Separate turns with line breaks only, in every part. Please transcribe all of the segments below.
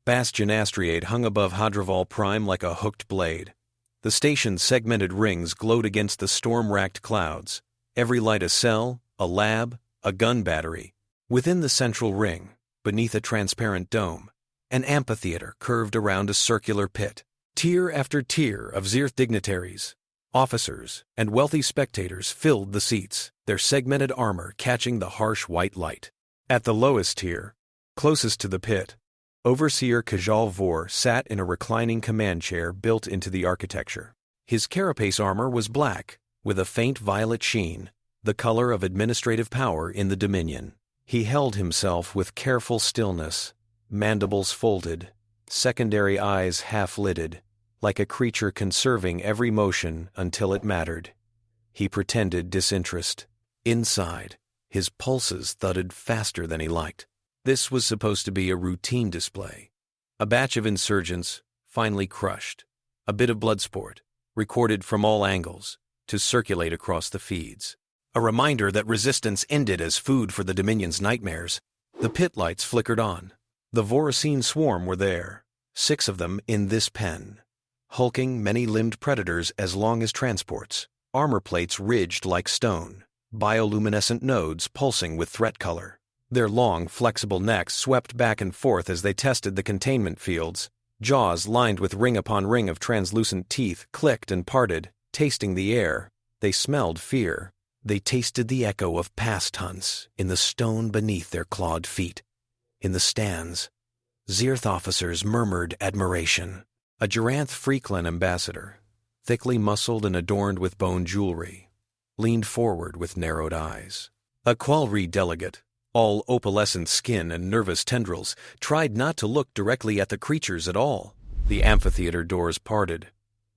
Bastion Astriade hung above Hadrival Prime like a hooked blade. The station's segmented rings glowed against the storm-racked clouds. Every light a cell, a lab, a gun battery. Within the central ring, beneath a transparent dome, an amphitheater curved around a circular pit. Tier after tier of Xyrth dignitaries, officers, and wealthy spectators filled the seats, their segmented armor catching the harsh white light. At the lowest tier, closest to the pit, Overseer Khejal Vor sat in a reclining command chair built into the architecture. His carapace armor was black, with a faint violet sheen, the color of administrative power in the Dominion. He held himself with careful stillness, mandibles folded, secondary eyes half-lidded, like a creature conserving every motion until it mattered. He pretended disinterest. Inside, his pulses thudded faster than he liked. This was supposed to be a routine display. A batch of insurgents, finally crushed. A bit of blood sport, recorded from all angles, to circulate across the feeds. A reminder that resistance ended as food for the Dominion's nightmares. The pit lights flickered on. The Voracine Swarm were there, 6 of them in this pen. Hulking, many-limbed predators as long as transports, armor plates ridged like stone, bioluminescent nodes pulsing with threat color. Their long, flexible necks swept back and forth as they tested the containment fields. Jaws lined with ring upon ring of translucent teeth clicked and parted, tasting the air. They smelled fear. They tasted the echo of past hunts in the stone beneath their clawed feet. In the stands, Xyrth officers murmured admiration. A Xyrth Freakland ambassador, thickly muscled and adorned with bone jewelry, leaned forward with narrowed eyes. A Qualry delegate, all opalescent skin and nervous tendrils, tried not to look directly at the creatures at all. The amphitheater doors parted.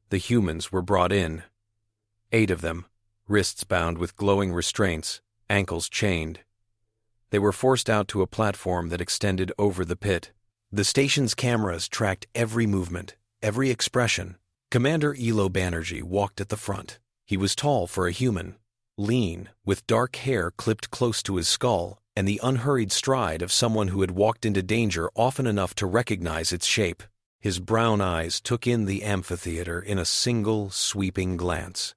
The humans were brought in. 8 of them, wrists bound with glowing restraints, ankles chained. They were forced out to a platform that extended over the pit. The station's cameras tracked every movement, every expression. Commander Ilo Banerjee walked at the front. He was tall for a human, lean, with dark hair clipped close to his skull, and the unhurried stride of someone who had walked into danger often enough to recognize its shape. His brown eyes took in the amphitheater in a single, sweeping glance.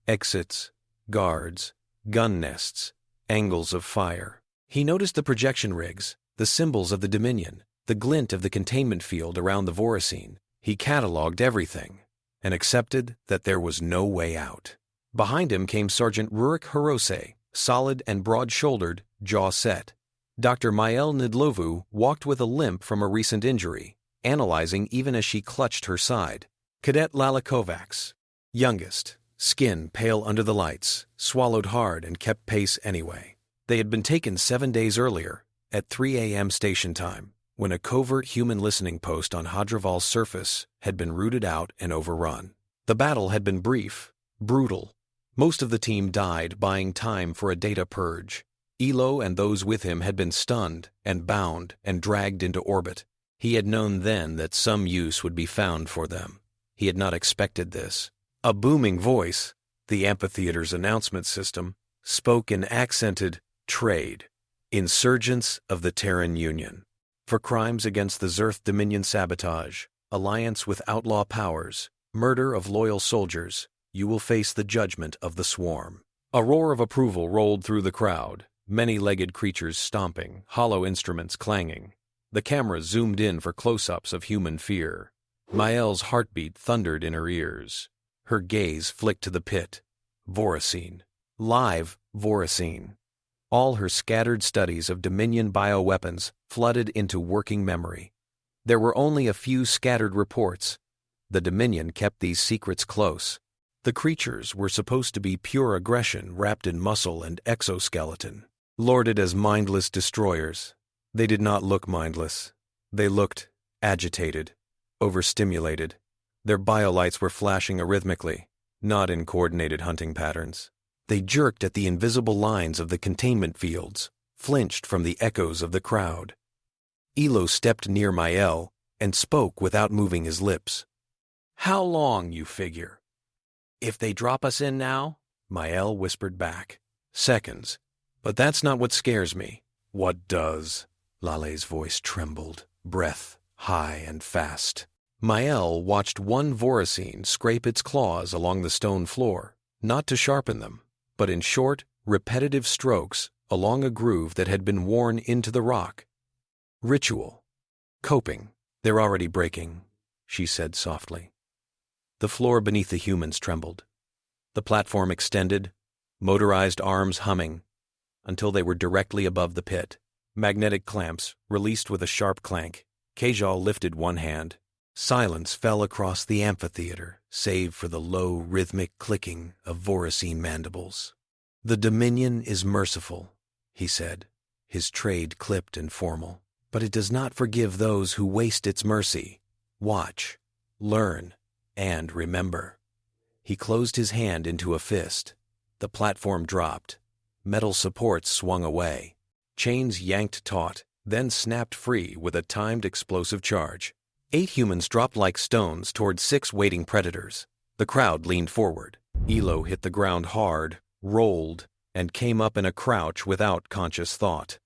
Exits, guards, gun nests, angles of fire. He noticed the projection rigs, the symbols of the Dominion, the glint of the containment field around the Voracine. He catalogued everything, and accepted that there was no way out. Behind him came Sergeant Rurik Hirose, solid and broad-shouldered, jaw set. Dr. Maelle Nidlovu walked with a limp from a recent injury, analyzing even as she clutched her side. Cadet Laleh, youngest, skin pale under the lights, swallowed hard and kept pace anyway. They had been taken 7 days earlier, at 3 a.m. station time, when a covert human listening post on Hadrival's surface had been rooted out and overrun. The battle had been brief, brutal. Most of the team died buying time for a data purge. Ilo and those with him had been stunned and bound and dragged into orbit. He had known then that some use would be found for them. He had not expected this. A booming voice, the amphitheater's announcement system, spoke in accented trade. Insurgents of the Terran Union. For crimes against the Xyrth Dominion sabotage, alliance with outlaw powers, murder of loyal soldiers, you will face the judgment of the Swarm. A roar of approval rolled through the crowd, many-legged creatures stomping, hollow instruments clanging. The cameras zoomed in for close-ups of human fear. Maelle's heartbeat thundered in her ears. Her gaze flicked to the pit. Voracine. Live Voracine. All her scattered studies of Dominion bioweapons flooded into working memory. There were only a few scattered reports. The Dominion kept these secrets close. The creatures were supposed to be pure aggression wrapped in muscle and exoskeleton, lorded as mindless destroyers. They did not look mindless. They looked agitated, overstimulated. Their biolights were flashing arrhythmically, not in coordinated hunting patterns. They jerked at the invisible lines of the containment fields, flinched from the echoes of the crowd. Ilo stepped near Maelle and spoke without moving his lips. "How long, you figure?" "If they drop us in now," Maelle whispered back. "Seconds. But that's not what scares me." "What does?" Laleh's voice trembled, breath high and fast. Maelle watched one Voracine scrape its claws along the stone floor, not to sharpen them, but in short, repetitive strokes along a groove that had been worn into the rock. Ritual. Coping. They're already breaking, she said softly. The floor beneath the humans trembled. The platform extended, motorized arms humming, until they were directly above the pit. Magnetic clamps released with a sharp clank. Khejal lifted one hand. Silence fell across the amphitheater, save for the low, rhythmic clicking of Voracine mandibles. "The Dominion is merciful," he said, his trade clipped and formal. "But it does not forgive those who waste its mercy. Watch, learn, and remember." He closed his hand into a fist. The platform dropped. Metal supports swung away. Chains yanked taut, then snapped free with a timed explosive charge. 8 humans dropped like stones toward 6 waiting predators. The crowd leaned forward. Ilo hit the ground hard, rolled, and came up in a crouch without conscious thought.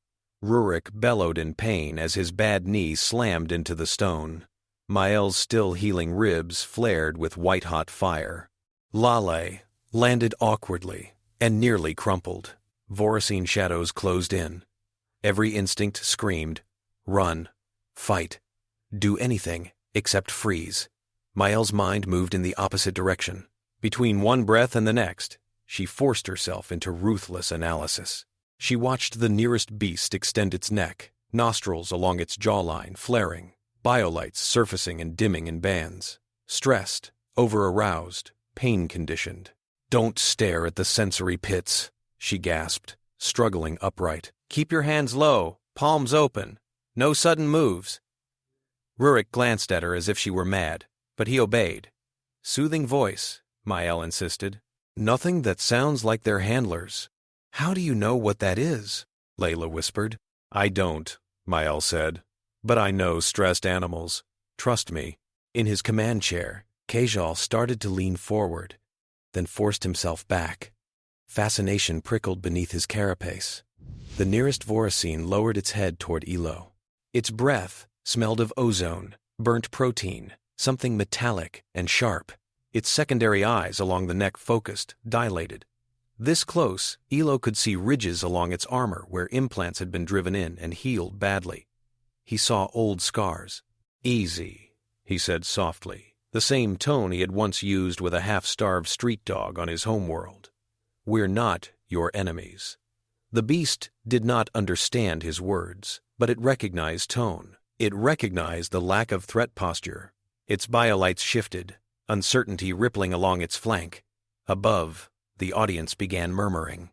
Rurik bellowed in pain as his bad knee slammed into the stone. Maelle's still healing ribs flared with white-hot fire. Laleh landed awkwardly and nearly crumpled. Voracine shadows closed in. Every instinct screamed, run, fight, do anything except freeze. Maelle's mind moved in the opposite direction. Between one breath and the next, she forced herself into ruthless analysis. She watched the nearest beast extend its neck, nostrils along its jawline flaring, biolights surfacing and dimming in bands. Stressed, over-aroused, pain-conditioned. "Don't stare at the sensory pits," she gasped, struggling upright. "Keep your hands low, palms open. No sudden moves." Rurik glanced at her as if she were mad, but he obeyed. "Soothing voice," Maelle insisted. "Nothing that sounds like their handlers." "How do you know what that is?" Laleh whispered. "I don't," Maelle said. "But I know stressed animals. Trust me." In his command chair, Khejal started to lean forward, then forced himself back. Fascination prickled beneath his carapace. The nearest Voracine lowered its head toward Ilo. Its breath smelled of ozone, burnt protein, something metallic and sharp. Its secondary eyes along the neck focused, dilated. This close, Ilo could see ridges along its armor where implants had been driven in and healed badly. He saw old scars. "Easy," he said softly, the same tone he had once used with a half-starved street dog on his homeworld. "We're not your enemies." The beast did not understand his words, but it recognized tone. It recognized the lack of threat posture. Its biolights shifted, uncertainty rippling along its flank. Above, the audience began murmuring.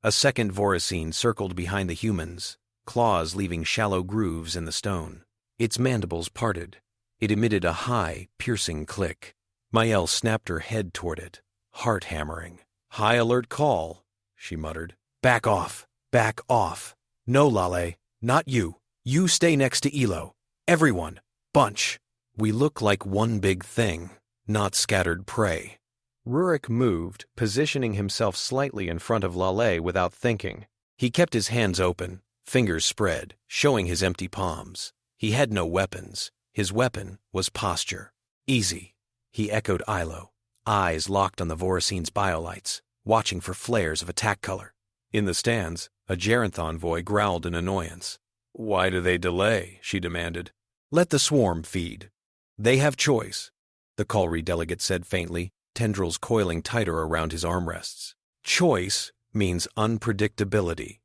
A second Voracine circled behind the humans, claws leaving shallow grooves in the stone. Its mandibles parted. It emitted a high, piercing click. Maelle snapped her head toward it, heart hammering. "High alert call," she muttered. "Back off! Back off! No, Laleh, not you. You stay next to Ilo. Everyone, bunch. We look like one big thing, not scattered prey." Rurik moved, positioning himself slightly in front of Laleh without thinking. He kept his hands open, fingers spread, showing his empty palms. He had no weapons. His weapon was posture. "Easy," he echoed Ilo, eyes locked on the Voracine's biolights, watching for flares of attack color. In the stands, a Xyrth envoy growled in annoyance. "Why do they delay?" she demanded. "Let the swarm feed. They have choice," the Khalri delegate said faintly, tendrils coiling tighter around his armrests. "Choice means unpredictability."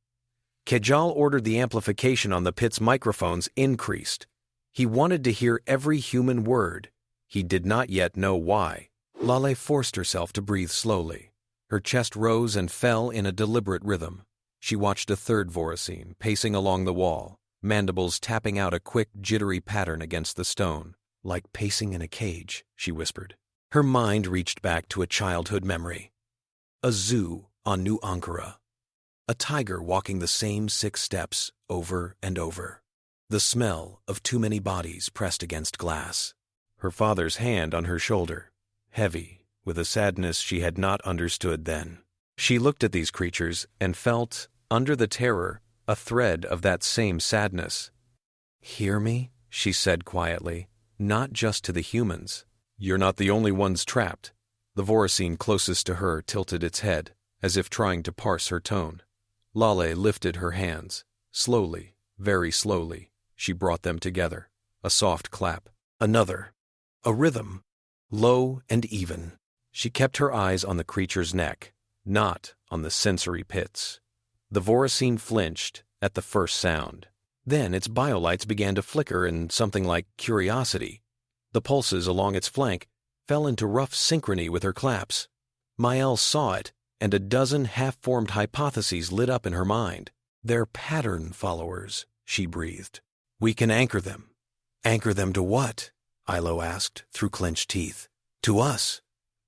Khejal ordered the amplification on the pit's microphones increased. He wanted to hear every human word. He did not yet know why. Laleh forced herself to breathe slowly. Her chest rose and fell in a deliberate rhythm. She watched a third Voracine pacing along the wall, mandibles tapping out a quick, jittery pattern against the stone. "Like pacing in a cage," she whispered. Her mind reached back to a childhood memory. A zoo on New Ankara. A tiger walking the same 6 steps over and over. The smell of too many bodies pressed against glass. Her father's hand on her shoulder, heavy, with a sadness she had not understood then. She looked at these creatures and felt, under the terror, a thread of that same sadness. "Hear me?" she said quietly, not just to the humans. You're not the only ones trapped. The Voracine closest to her tilted its head, as if trying to parse her tone. Laleh lifted her hands. Slowly, very slowly, she brought them together. A soft clap. Another. A rhythm. Low and even. She kept her eyes on the creature's neck, not on the sensory pits. The Voracine flinched at the first sound. Then its biolights began to flicker in something like curiosity. The pulses along its flank fell into rough synchrony with her claps. Maelle saw it, and a dozen half-formed hypotheses lit up in her mind. They're pattern followers, she breathed. We can anchor them. Anchor them to what? Ilo asked through clenched teeth. To us,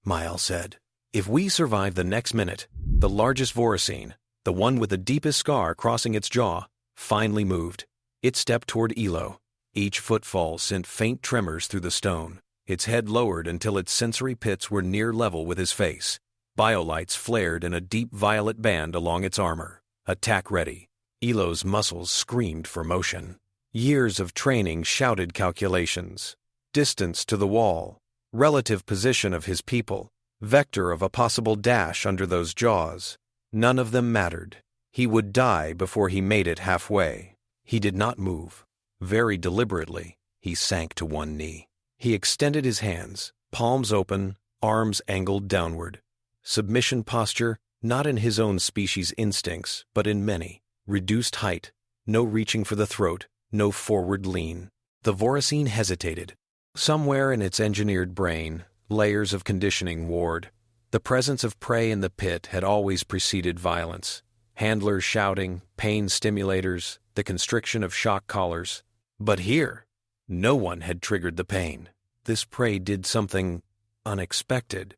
Maelle said. If we survive the next minute, the largest Voracine, the one with the deepest scar crossing its jaw, finally moved. It stepped toward Ilo. Each footfall sent faint tremors through the stone. Its head lowered until its sensory pits were near level with his face. Biolights flared in a deep violet band along its armor. Attack ready. Ilo's muscles screamed for motion. Years of training shouted calculations. Distance to the wall. Relative position of his people. Vector of a possible dash under those jaws. None of them mattered. He would die before he made it halfway. He did not move. Very deliberately, he sank to one knee. He extended his hands, palms open, arms angled downward. Submission posture, not in his own species' instincts, but in many. Reduced height, no reaching for the throat, no forward lean. The Voracine hesitated. Somewhere in its engineered brain, layers of conditioning warred. The presence of prey in the pit had always preceded violence. Handlers shouting, pain stimulators, the constriction of shock collars. But here, no one had triggered the pain. This prey did something unexpected.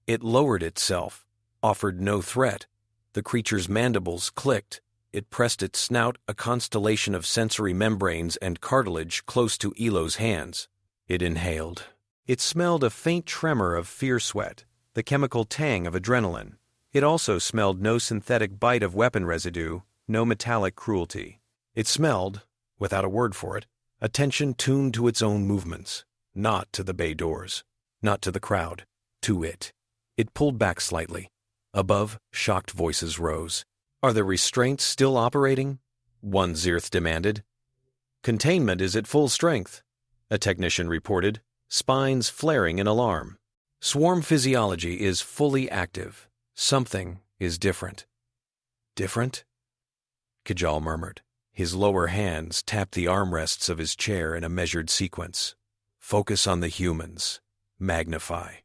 It lowered itself, offered no threat. The creature's mandibles clicked. It pressed its snout, a constellation of sensory membranes and cartilage close to Ilo's hands. It inhaled. It smelled a faint tremor of fear sweat, the chemical tang of adrenaline. It also smelled no synthetic bite of weapon residue, no metallic cruelty. It smelled, without a word for it, attention tuned to its own movements, not to the bay doors, not to the crowd, to it. It pulled back slightly. Above, shocked voices rose. Are the restraints still operating? One Xyrth demanded. Containment is at full strength, a technician reported, spines flaring in alarm. Swarm physiology is fully active. Something is different. Different? Khejal murmured. His lower hands tapped the armrests of his chair in a measured sequence. Focus on the humans. Magnify.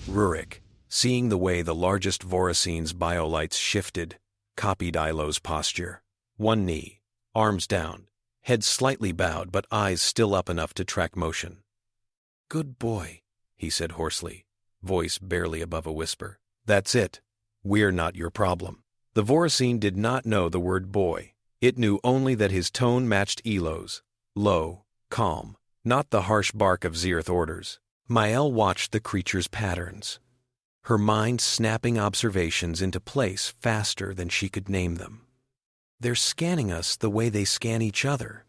Rurik, seeing the way the largest Voracine's biolights shifted, copied Ilo's posture. One knee, arms down, head slightly bowed but eyes still up enough to track motion. Good boy, he said hoarsely, voice barely above a whisper. That's it. We're not your problem. The Voracine did not know the word boy. It knew only that his tone matched Ilo's. Low, calm, not the harsh bark of Xyrth orders. Maelle watched the creature's patterns, her mind snapping observations into place faster than she could name them. They're scanning us the way they scan each other,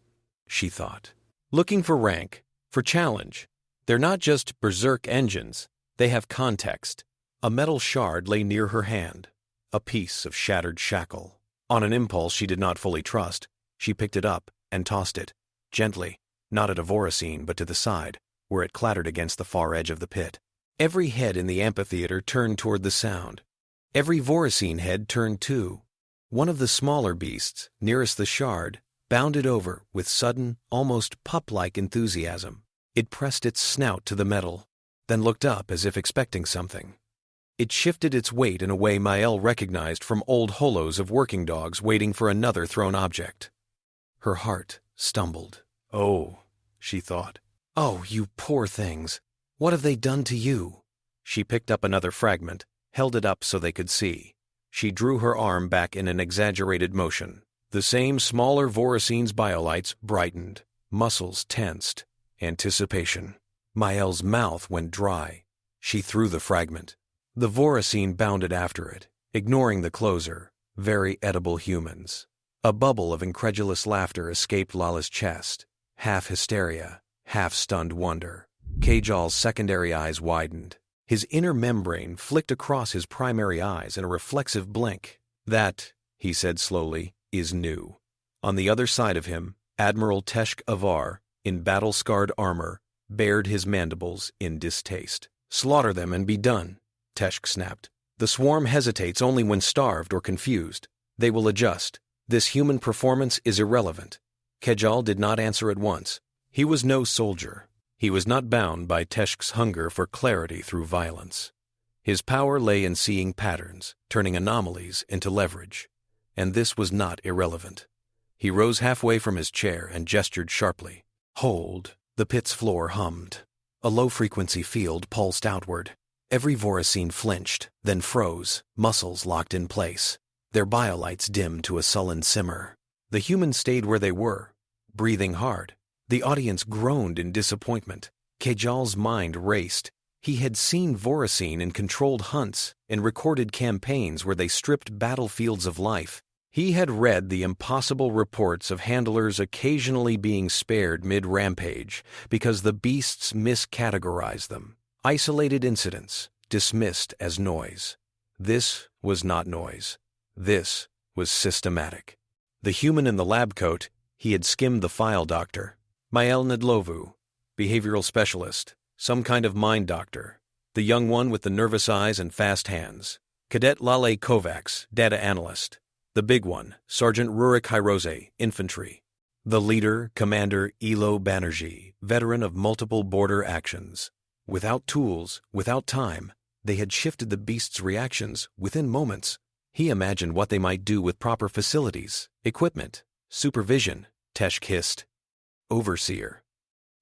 she thought. Looking for rank, for challenge. They're not just berserk engines, they have context. A metal shard lay near her hand, a piece of shattered shackle. On an impulse she did not fully trust, she picked it up and tossed it, gently, not at a Voracine but to the side, where it clattered against the far edge of the pit. Every head in the amphitheater turned toward the sound. Every Voracine head turned too. One of the smaller beasts, nearest the shard, bounded over with sudden, almost pup-like enthusiasm. It pressed its snout to the metal, then looked up as if expecting something. It shifted its weight in a way Maelle recognized from old holos of working dogs waiting for another thrown object. Her heart stumbled. Oh, she thought. Oh, you poor things. What have they done to you? She picked up another fragment, held it up so they could see. She drew her arm back in an exaggerated motion. The same smaller Voracine's biolights brightened, muscles tensed. Anticipation. Maelle's mouth went dry. She threw the fragment. The Voracine bounded after it, ignoring the closer, very edible humans. A bubble of incredulous laughter escaped Laleh's chest. half hysteria, half stunned wonder. Khejal's secondary eyes widened. His inner membrane flicked across his primary eyes in a reflexive blink. "That," he said slowly, "is new." On the other side of him, Admiral Teshk Avar, in battle-scarred armor, bared his mandibles in distaste. "Slaughter them and be done," Teshk snapped. "The swarm hesitates only when starved or confused. They will adjust. This human performance is irrelevant." Khejal did not answer at once. He was no soldier. He was not bound by Teshk's hunger for clarity through violence. His power lay in seeing patterns, turning anomalies into leverage. And this was not irrelevant. He rose halfway from his chair and gestured sharply. "Hold." The pit's floor hummed. A low-frequency field pulsed outward. Every Voracine flinched, then froze, muscles locked in place. Their biolights dimmed to a sullen simmer. The humans stayed where they were, breathing hard. The audience groaned in disappointment. Khejal's mind raced. He had seen Voracine in controlled hunts, in recorded campaigns where they stripped battlefields of life. He had read the impossible reports of handlers occasionally being spared mid-rampage because the beasts miscategorized them. Isolated incidents, dismissed as noise. This was not noise. This was systematic. The human in the lab coat, he had skimmed the file doctor. Maelle Nidlovu, behavioral specialist, some kind of mind doctor. The young one with the nervous eyes and fast hands. Cadet Laleh Kovacs, data analyst. The big one, Sergeant Rurik Hirose, infantry. The leader, Commander Ilo Banerjee, veteran of multiple border actions. Without tools, without time, they had shifted the beast's reactions within moments. He imagined what they might do with proper facilities, equipment, supervision. Teshk hissed. "Overseer.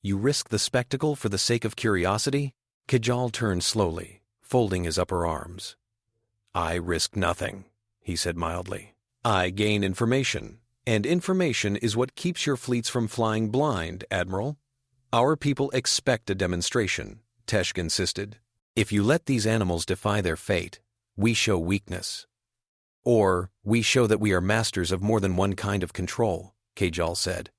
You risk the spectacle for the sake of curiosity?" Khejal turned slowly, folding his upper arms. "I risk nothing," he said mildly. "I gain information, and information is what keeps your fleets from flying blind, Admiral." "Our people expect a demonstration," Teshk insisted. "If you let these animals defy their fate, we show weakness. Or we show that we are masters of more than one kind of control," Khejal said.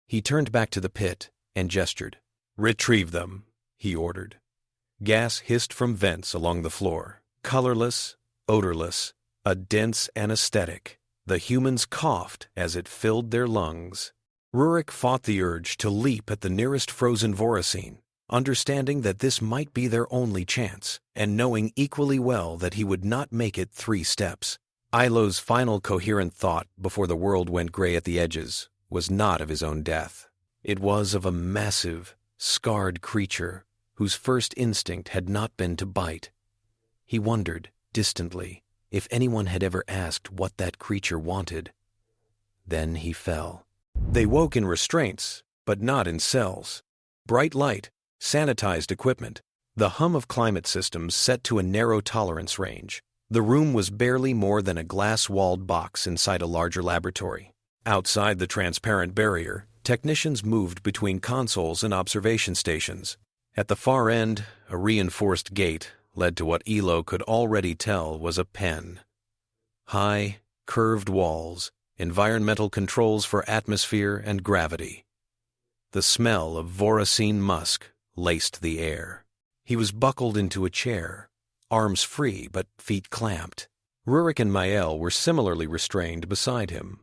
He turned back to the pit and gestured. "Retrieve them," he ordered. Gas hissed from vents along the floor, colorless, odorless, a dense anesthetic. The humans coughed as it filled their lungs. Rurik fought the urge to leap at the nearest frozen Voracine, understanding that this might be their only chance, and knowing equally well that he would not make it 3 steps. Ilo's final coherent thought before the world went gray at the edges was not of his own death. It was of a massive, scarred creature whose first instinct had not been to bite. He wondered, distantly, if anyone had ever asked what that creature wanted. Then he fell. They woke in restraints, but not in cells. Bright light, sanitized equipment, the hum of climate systems set to a narrow tolerance range. The room was barely more than a glass-walled box inside a larger laboratory. Outside the transparent barrier, technicians moved between consoles and observation stations. At the far end, a reinforced gate led to what Ilo could already tell was a pen. High, curved walls, environmental controls for atmosphere and gravity. The smell of Voracine musk laced the air. He was buckled into a chair, arms free but feet clamped. Rurik and Maelle were similarly restrained beside him.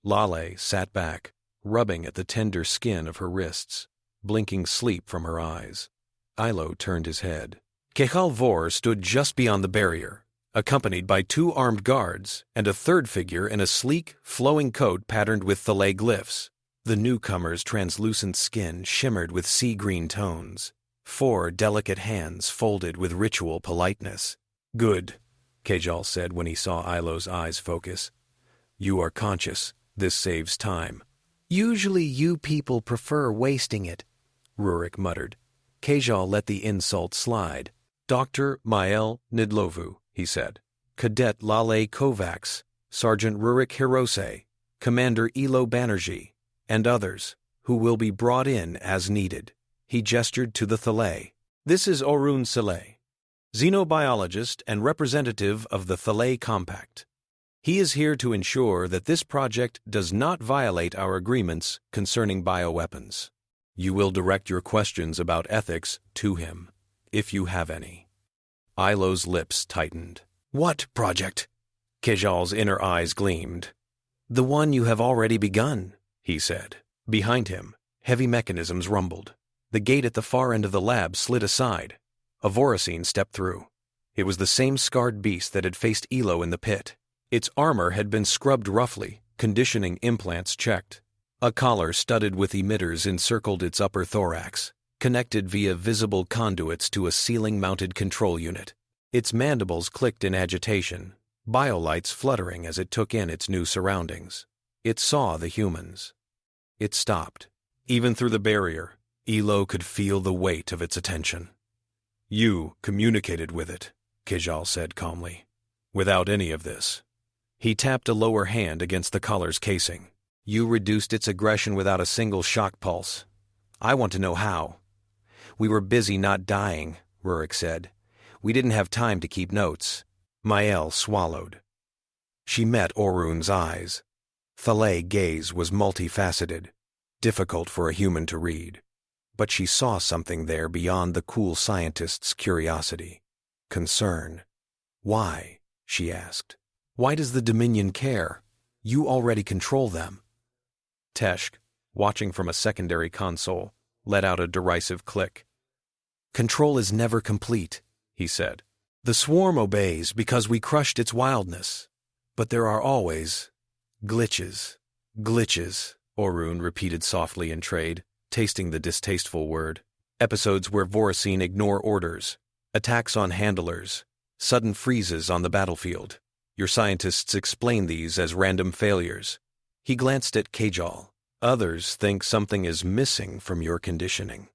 Laleh sat back, rubbing at the tender skin of her wrists, blinking sleep from her eyes. Ilo turned his head. Khejal Vor stood just beyond the barrier, accompanied by 2 armed guards and a third figure in a sleek, flowing coat patterned with Thaleh glyphs. The newcomer's translucent skin shimmered with sea-green tones. 4 delicate hands folded with ritual politeness. "Good," Khejal said when he saw Ilo's eyes focus. "You are conscious. This saves time." "Usually you people prefer wasting it," Rurik muttered. Khejal let the insult slide. "Dr. Maelle Nidlovu," he said. "Cadet Laleh Kovacs, Sergeant Rurik Hirose, Commander Ilo Banerjee, and others, who will be brought in as needed." He gestured to the Thaleh. "This is Orun Saleh, xenobiologist and representative of the Thaleh Compact. He is here to ensure that this project does not violate our agreements concerning bioweapons." You will direct your questions about ethics to him, if you have any. Ilo's lips tightened. What project? Khejal's inner eyes gleamed. The one you have already begun, he said. Behind him, heavy mechanisms rumbled. The gate at the far end of the lab slid aside. A Voracine stepped through. It was the same scarred beast that had faced Ilo in the pit. Its armor had been scrubbed roughly, conditioning implants checked. A collar studded with emitters encircled its upper thorax, connected via visible conduits to a ceiling-mounted control unit. Its mandibles clicked in agitation, biolights fluttering as it took in its new surroundings. It saw the humans. It stopped. Even through the barrier, Ilo could feel the weight of its attention. You communicated with it, Khejal said calmly. Without any of this. He tapped a lower hand against the collar's casing. You reduced its aggression without a single shock pulse. I want to know how. We were busy not dying, Rurik said. We didn't have time to keep notes. Maelle swallowed. She met Orun's eyes. Thaleh's gaze was multifaceted, difficult for a human to read. But she saw something there beyond the cool scientist's curiosity. Concern. Why? She asked. Why does the Dominion care? You already control them. Teshk, watching from a secondary console, let out a derisive click. Control is never complete, he said. The swarm obeys because we crushed its wildness. But there are always glitches. Glitches, Orun repeated softly in trade, tasting the distasteful word. Episodes where Voracine ignore orders, attacks on handlers, sudden freezes on the battlefield. Your scientists explain these as random failures. He glanced at Khejal. Others think something is missing from your conditioning.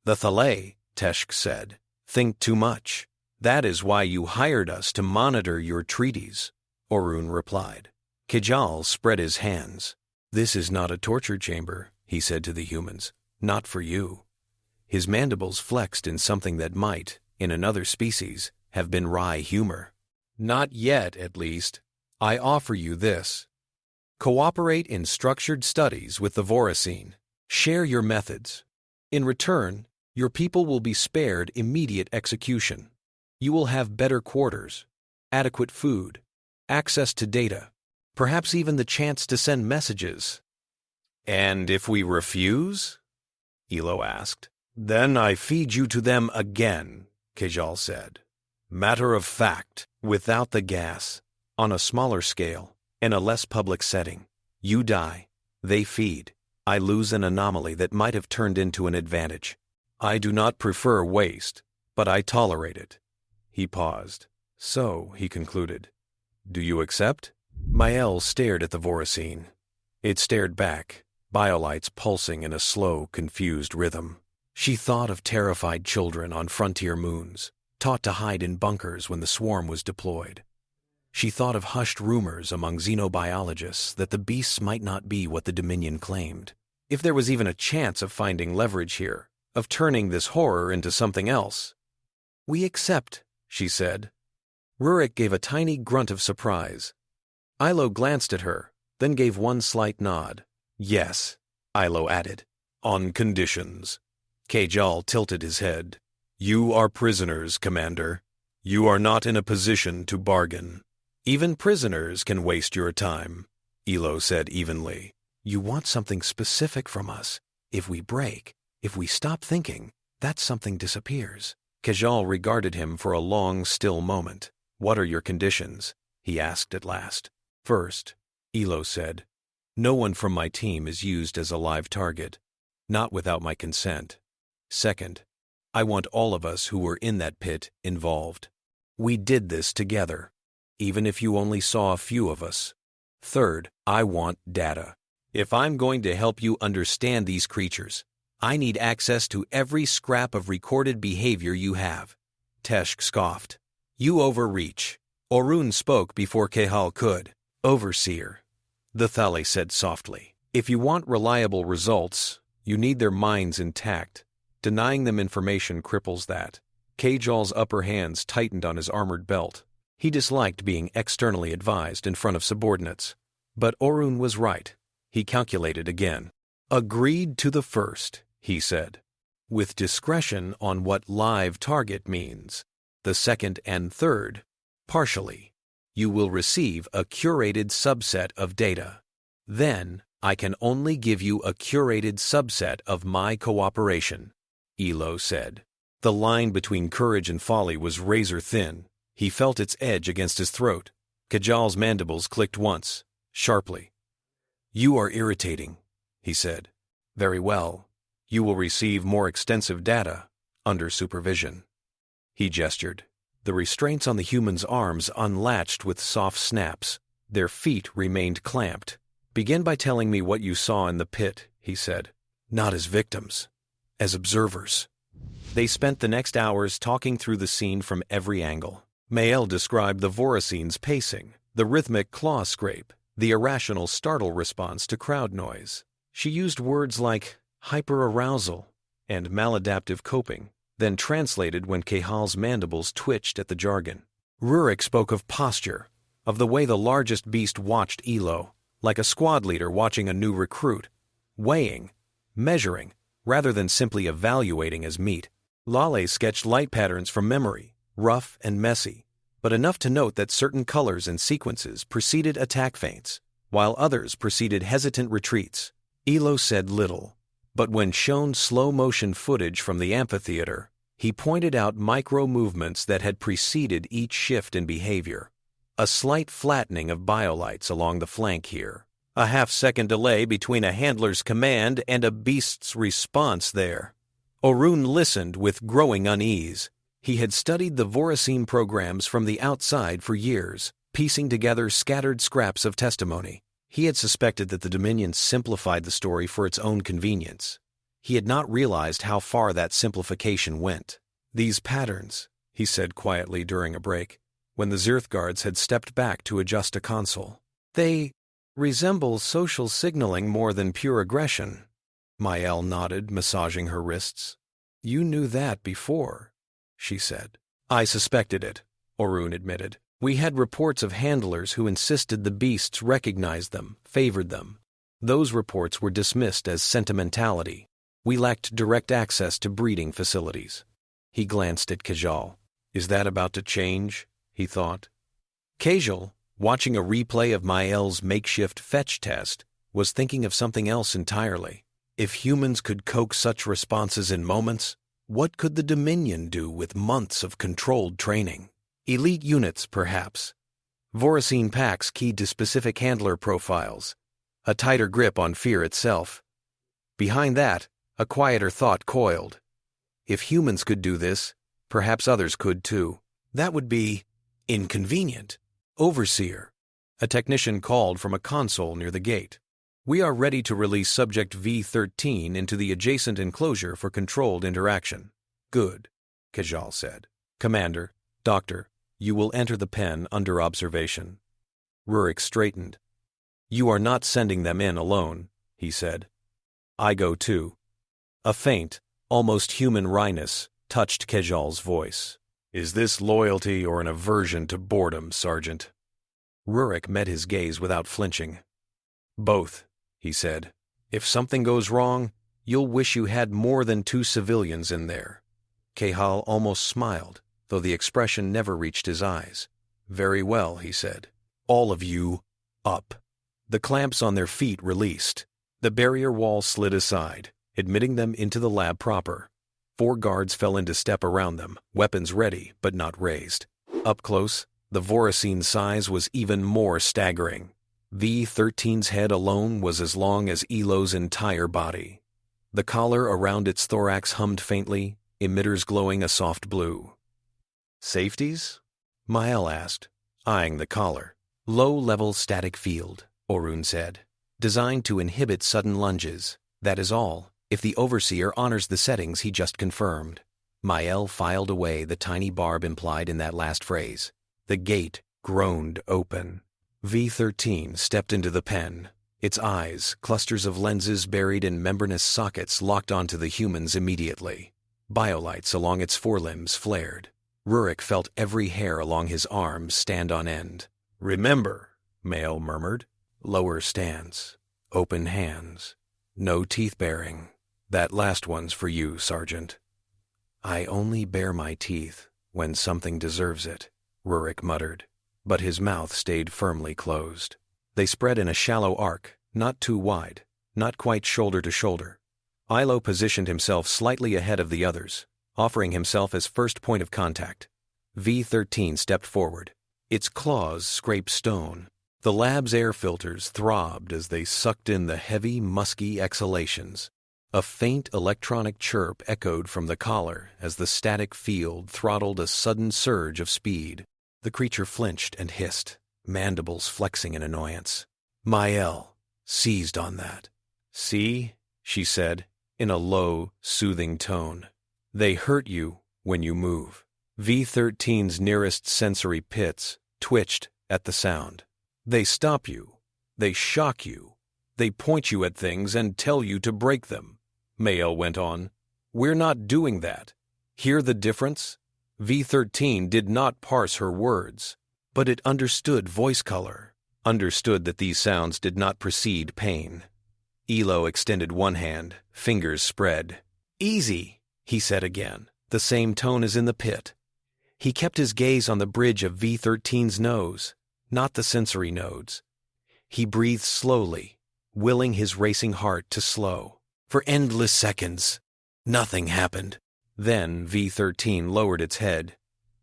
The Laleh, Teshk said, think too much. That is why you hired us to monitor your treaties, Orun replied. Khejal spread his hands. This is not a torture chamber, he said to the humans. Not for you. His mandibles flexed in something that might, in another species, have been wry humor. Not yet, at least. I offer you this. Cooperate in structured studies with the Voracine. Share your methods. In return, your people will be spared immediate execution. You will have better quarters, adequate food, access to data, perhaps even the chance to send messages. And if we refuse? Ilo asked. Then I feed you to them again, Khejal said. Matter of fact, without the gas, on a smaller scale, in a less public setting. You die, they feed. I lose an anomaly that might have turned into an advantage. I do not prefer waste, but I tolerate it. He paused. So, he concluded, do you accept? Maelle stared at the Voracine. It stared back, biolights pulsing in a slow, confused rhythm. She thought of terrified children on frontier moons, taught to hide in bunkers when the swarm was deployed. She thought of hushed rumors among xenobiologists that the beasts might not be what the Dominion claimed. If there was even a chance of finding leverage here, of turning this horror into something else. We accept, she said. Rurik gave a tiny grunt of surprise. Ilo glanced at her, then gave one slight nod. Yes, Ilo added. On conditions. Khejal tilted his head. You are prisoners, Commander. You are not in a position to bargain. Even prisoners can waste your time, Ilo said evenly. You want something specific from us. If we break, if we stop thinking, that something disappears. Khejal regarded him for a long, still moment. What are your conditions? He asked at last. First, Ilo said, no one from my team is used as a live target, not without my consent. Second, I want all of us who were in that pit involved. We did this together, even if you only saw a few of us. Third, I want data. If I'm going to help you understand these creatures, I need access to every scrap of recorded behavior you have. Teshk scoffed. You overreach. Orun spoke before Khejal could. Overseer. The Laleh said softly. If you want reliable results, you need their minds intact. Denying them information cripples that. Khejal's upper hands tightened on his armored belt. He disliked being externally advised in front of subordinates. But Orun was right. He calculated again. Agreed to the first. he said, with discretion on what live target means. The second and third, partially. You will receive a curated subset of data. Then, I can only give you a curated subset of my cooperation, Ilo said. The line between courage and folly was razor thin. He felt its edge against his throat. Khejal's mandibles clicked once, sharply. You are irritating, he said. Very well. You will receive more extensive data, under supervision. He gestured. The restraints on the human's arms unlatched with soft snaps. Their feet remained clamped. Begin by telling me what you saw in the pit, he said. Not as victims, as observers. They spent the next hours talking through the scene from every angle. Maelle described the Voracine's pacing, the rhythmic claw scrape, the irrational startle response to crowd noise. She used words like hyper-arousal and maladaptive coping, then translated when Khejal's mandibles twitched at the jargon. Rurik spoke of posture, of the way the largest beast watched Ilo, like a squad leader watching a new recruit, weighing, measuring, rather than simply evaluating as meat. Laleh sketched light patterns from memory, rough and messy, but enough to note that certain colors and sequences preceded attack feints, while others preceded hesitant retreats. Ilo said little, but when shown slow-motion footage from the amphitheater, he pointed out micro-movements that had preceded each shift in behavior. A slight flattening of biolights along the flank here, a half-second delay between a handler's command and a beast's response there. Orun listened with growing unease. He had studied the Voracine programs from the outside for years, piecing together scattered scraps of testimony. He had suspected that the Dominion simplified the story for its own convenience. He had not realized how far that simplification went. These patterns, he said quietly during a break, when the Xyrth guards had stepped back to adjust a console. They resemble social signaling more than pure aggression. Maelle nodded, massaging her wrists. You knew that before, she said. I suspected it, Orun admitted. We had reports of handlers who insisted the beasts recognized them, favored them. Those reports were dismissed as sentimentality. We lacked direct access to breeding facilities. He glanced at Khejal. Is that about to change? He thought. Khejal, watching a replay of Maelle's makeshift fetch test, was thinking of something else entirely. If humans could coax such responses in moments, what could the Dominion do with months of controlled training? Elite units, perhaps. Voracine packs keyed to specific handler profiles. A tighter grip on fear itself. Behind that, a quieter thought coiled. If humans could do this, perhaps others could too. That would be inconvenient. Overseer. A technician called from a console near the gate. We are ready to release Subject V-13 into the adjacent enclosure for controlled interaction. Good, Khejal said. Commander, Doctor, you will enter the pen under observation. Rurik straightened. You are not sending them in alone, he said. I go too. A faint, almost human wryness touched Khejal's voice. Is this loyalty or an aversion to boredom, Sergeant? Rurik met his gaze without flinching. Both, he said. If something goes wrong, you'll wish you had more than 2 civilians in there. Khejal almost smiled, though the expression never reached his eyes. Very well, he said. All of you, up. The clamps on their feet released. The barrier wall slid aside, admitting them into the lab proper. 4 guards fell into step around them, weapons ready but not raised. Up close, the Voracine size was even more staggering. V-13's head alone was as long as Ilo's entire body. The collar around its thorax hummed faintly, emitters glowing a soft blue. Safeties? Maelle asked, eyeing the collar. Low-level static field, Orun said. Designed to inhibit sudden lunges. That is all, if the Overseer honors the settings he just confirmed. Maelle filed away the tiny barb implied in that last phrase. The gate groaned open. V-13 stepped into the pen. Its eyes, clusters of lenses buried in membranous sockets, locked onto the humans immediately. Biolights along its forelimbs flared. Rurik felt every hair along his arms stand on end. Remember, Maelle murmured. Lower stance. Open hands. No teeth-baring. That last one's for you, Sergeant. I only bare my teeth when something deserves it, Rurik muttered, but his mouth stayed firmly closed. They spread in a shallow arc, not too wide, not quite shoulder to shoulder. Ilo positioned himself slightly ahead of the others, offering himself as first point of contact. V-13 stepped forward. Its claws scraped stone. The lab's air filters throbbed as they sucked in the heavy, musky exhalations. A faint electronic chirp echoed from the collar as the static field throttled a sudden surge of speed. The creature flinched and hissed, mandibles flexing in annoyance. Maelle seized on that. See, she said, in a low, soothing tone. They hurt you when you move. V-13's nearest sensory pits twitched at the sound. They stop you. They shock you. They point you at things and tell you to break them. Maelle went on. We're not doing that. Hear the difference? V-13 did not parse her words, but it understood voice color, understood that these sounds did not precede pain. Ilo extended one hand, fingers spread. Easy, he said again, the same tone as in the pit. He kept his gaze on the bridge of V-13's nose, not the sensory nodes. He breathed slowly, willing his racing heart to slow. For endless seconds, nothing happened. Then V-13 lowered its head.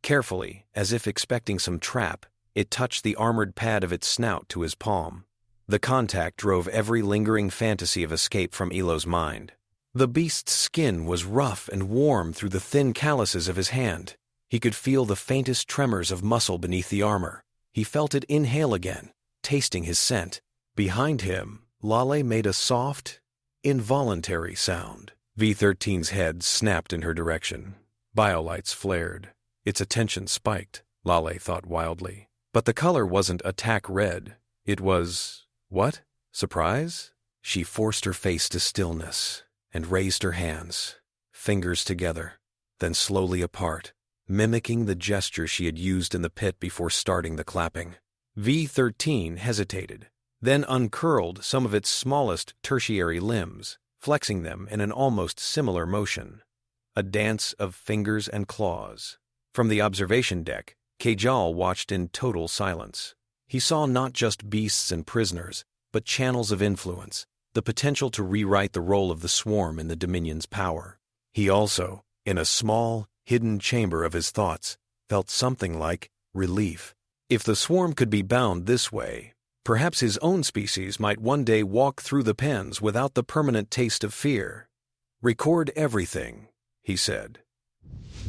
Carefully, as if expecting some trap, it touched the armored pad of its snout to his palm. The contact drove every lingering fantasy of escape from Ilo's mind. The beast's skin was rough and warm through the thin calluses of his hand. He could feel the faintest tremors of muscle beneath the armor. He felt it inhale again, tasting his scent. Behind him, Laleh made a soft, involuntary sound. V-13's head snapped in her direction. Biolights flared. Its attention spiked, Laleh thought wildly. But the color wasn't attack red. It was, what? Surprise? She forced her face to stillness and raised her hands, fingers together, then slowly apart, mimicking the gesture she had used in the pit before starting the clapping. V-13 hesitated, then uncurled some of its smallest tertiary limbs, flexing them in an almost similar motion. A dance of fingers and claws. From the observation deck, Khejal watched in total silence. He saw not just beasts and prisoners, but channels of influence, the potential to rewrite the role of the swarm in the Dominion's power. He also, in a small, hidden chamber of his thoughts, felt something like relief. If the swarm could be bound this way, perhaps his own species might one day walk through the pens without the permanent taste of fear. Record everything, he said.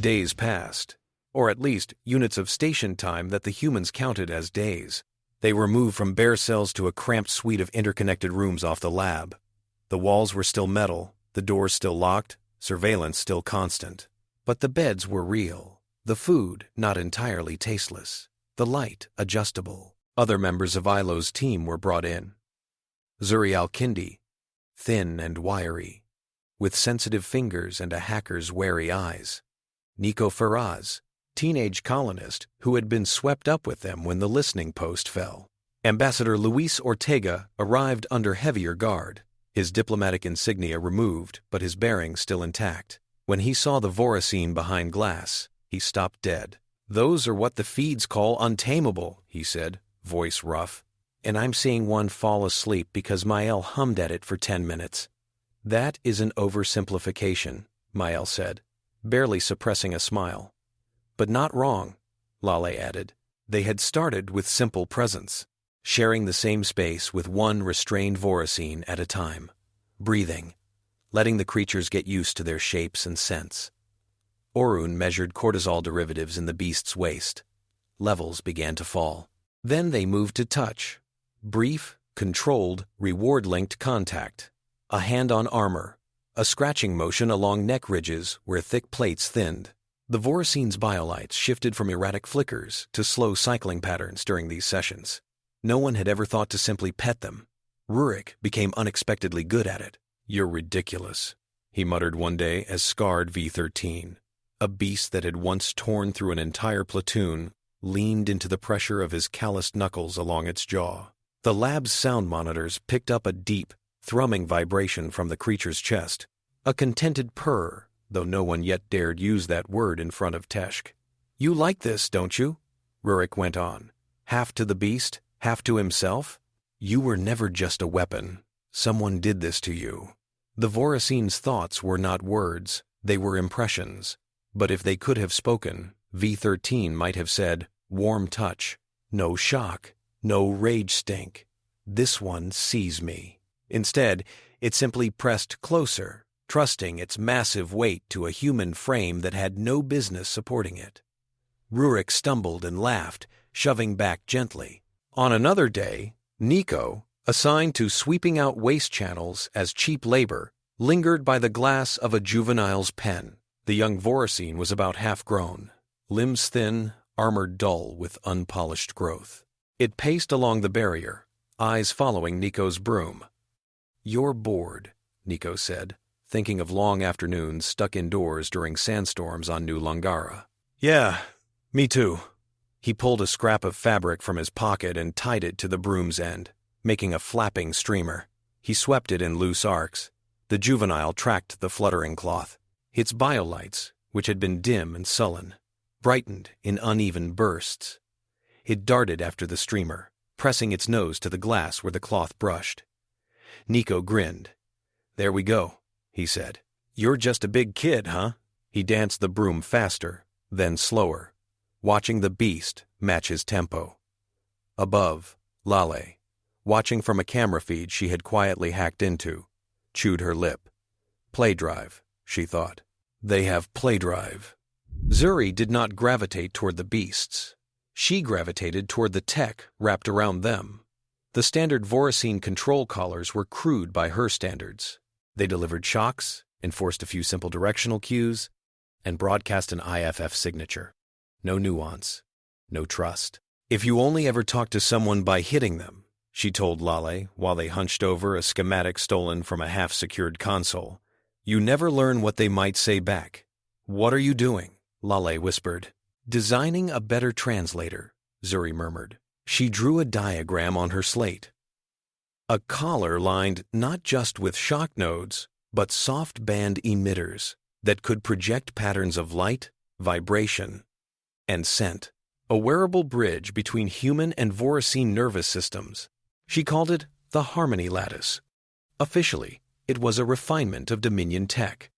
Days passed, or at least units of station time that the humans counted as days. They were moved from bare cells to a cramped suite of interconnected rooms off the lab. The walls were still metal, the doors still locked, surveillance still constant. But the beds were real, the food not entirely tasteless, the light adjustable. Other members of Ilo's team were brought in. Zuri al-Kindi, thin and wiry, with sensitive fingers and a hacker's wary eyes. Nico Faraz, teenage colonist who had been swept up with them when the listening post fell. Ambassador Luis Ortega arrived under heavier guard, his diplomatic insignia removed but his bearings still intact. When he saw the Voracine behind glass, he stopped dead. "Those are what the feeds call untamable," he said, voice rough. "And I'm seeing one fall asleep because Maelle hummed at it for 10 minutes. "That is an oversimplification," Maelle said, barely suppressing a smile. "But not wrong," Laleh added. They had started with simple presence, sharing the same space with one restrained Voracine at a time, breathing, letting the creatures get used to their shapes and scents. Orun measured cortisol derivatives in the beast's waist. Levels began to fall. Then they moved to touch. Brief, controlled, reward-linked contact. A hand on armor. A scratching motion along neck ridges where thick plates thinned. The Voracine's biolights shifted from erratic flickers to slow cycling patterns during these sessions. No one had ever thought to simply pet them. Rurik became unexpectedly good at it. "You're ridiculous," he muttered one day as scarred V-13, a beast that had once torn through an entire platoon, leaned into the pressure of his calloused knuckles along its jaw. The lab's sound monitors picked up a deep, thrumming vibration from the creature's chest. A contented purr, though no one yet dared use that word in front of Teshk. "You like this, don't you?" Rurik went on. "Half to the beast, half to himself? You were never just a weapon. Someone did this to you." The Voracine's thoughts were not words, they were impressions. But if they could have spoken, V13 might have said, "Warm touch, no shock, no rage stink. This one sees me." Instead, it simply pressed closer, trusting its massive weight to a human frame that had no business supporting it. Rurik stumbled and laughed, shoving back gently. On another day, Nico, assigned to sweeping out waste channels as cheap labor, lingered by the glass of a juvenile's pen. The young Voracine was about half-grown, limbs thin, armor dull with unpolished growth. It paced along the barrier, eyes following Nico's broom. "You're bored," Nico said, thinking of long afternoons stuck indoors during sandstorms on New Langara. "Yeah, me too." He pulled a scrap of fabric from his pocket and tied it to the broom's end, making a flapping streamer. He swept it in loose arcs. The juvenile tracked the fluttering cloth. Its biolights, which had been dim and sullen, brightened in uneven bursts. It darted after the streamer, pressing its nose to the glass where the cloth brushed. Nico grinned. "There we go," he said. "You're just a big kid, huh?" He danced the broom faster, then slower, watching the beast match his tempo. Above, Laleh, watching from a camera feed she had quietly hacked into, chewed her lip. Play drive, she thought. They have play drive. Zuri did not gravitate toward the beasts. She gravitated toward the tech wrapped around them. The standard Voracine control collars were crude by her standards. They delivered shocks, enforced a few simple directional cues, and broadcast an IFF signature. No nuance, no trust. "If you only ever talk to someone by hitting them," she told Laleh while they hunched over a schematic stolen from a half-secured console, "you never learn what they might say back." "What are you doing?" Laleh whispered. "Designing a better translator," Zuri murmured. She drew a diagram on her slate. A collar lined not just with shock nodes, but soft band emitters that could project patterns of light, vibration, and scent. A wearable bridge between human and Voracine nervous systems. She called it the Harmony Lattice. Officially, it was a refinement of Dominion tech.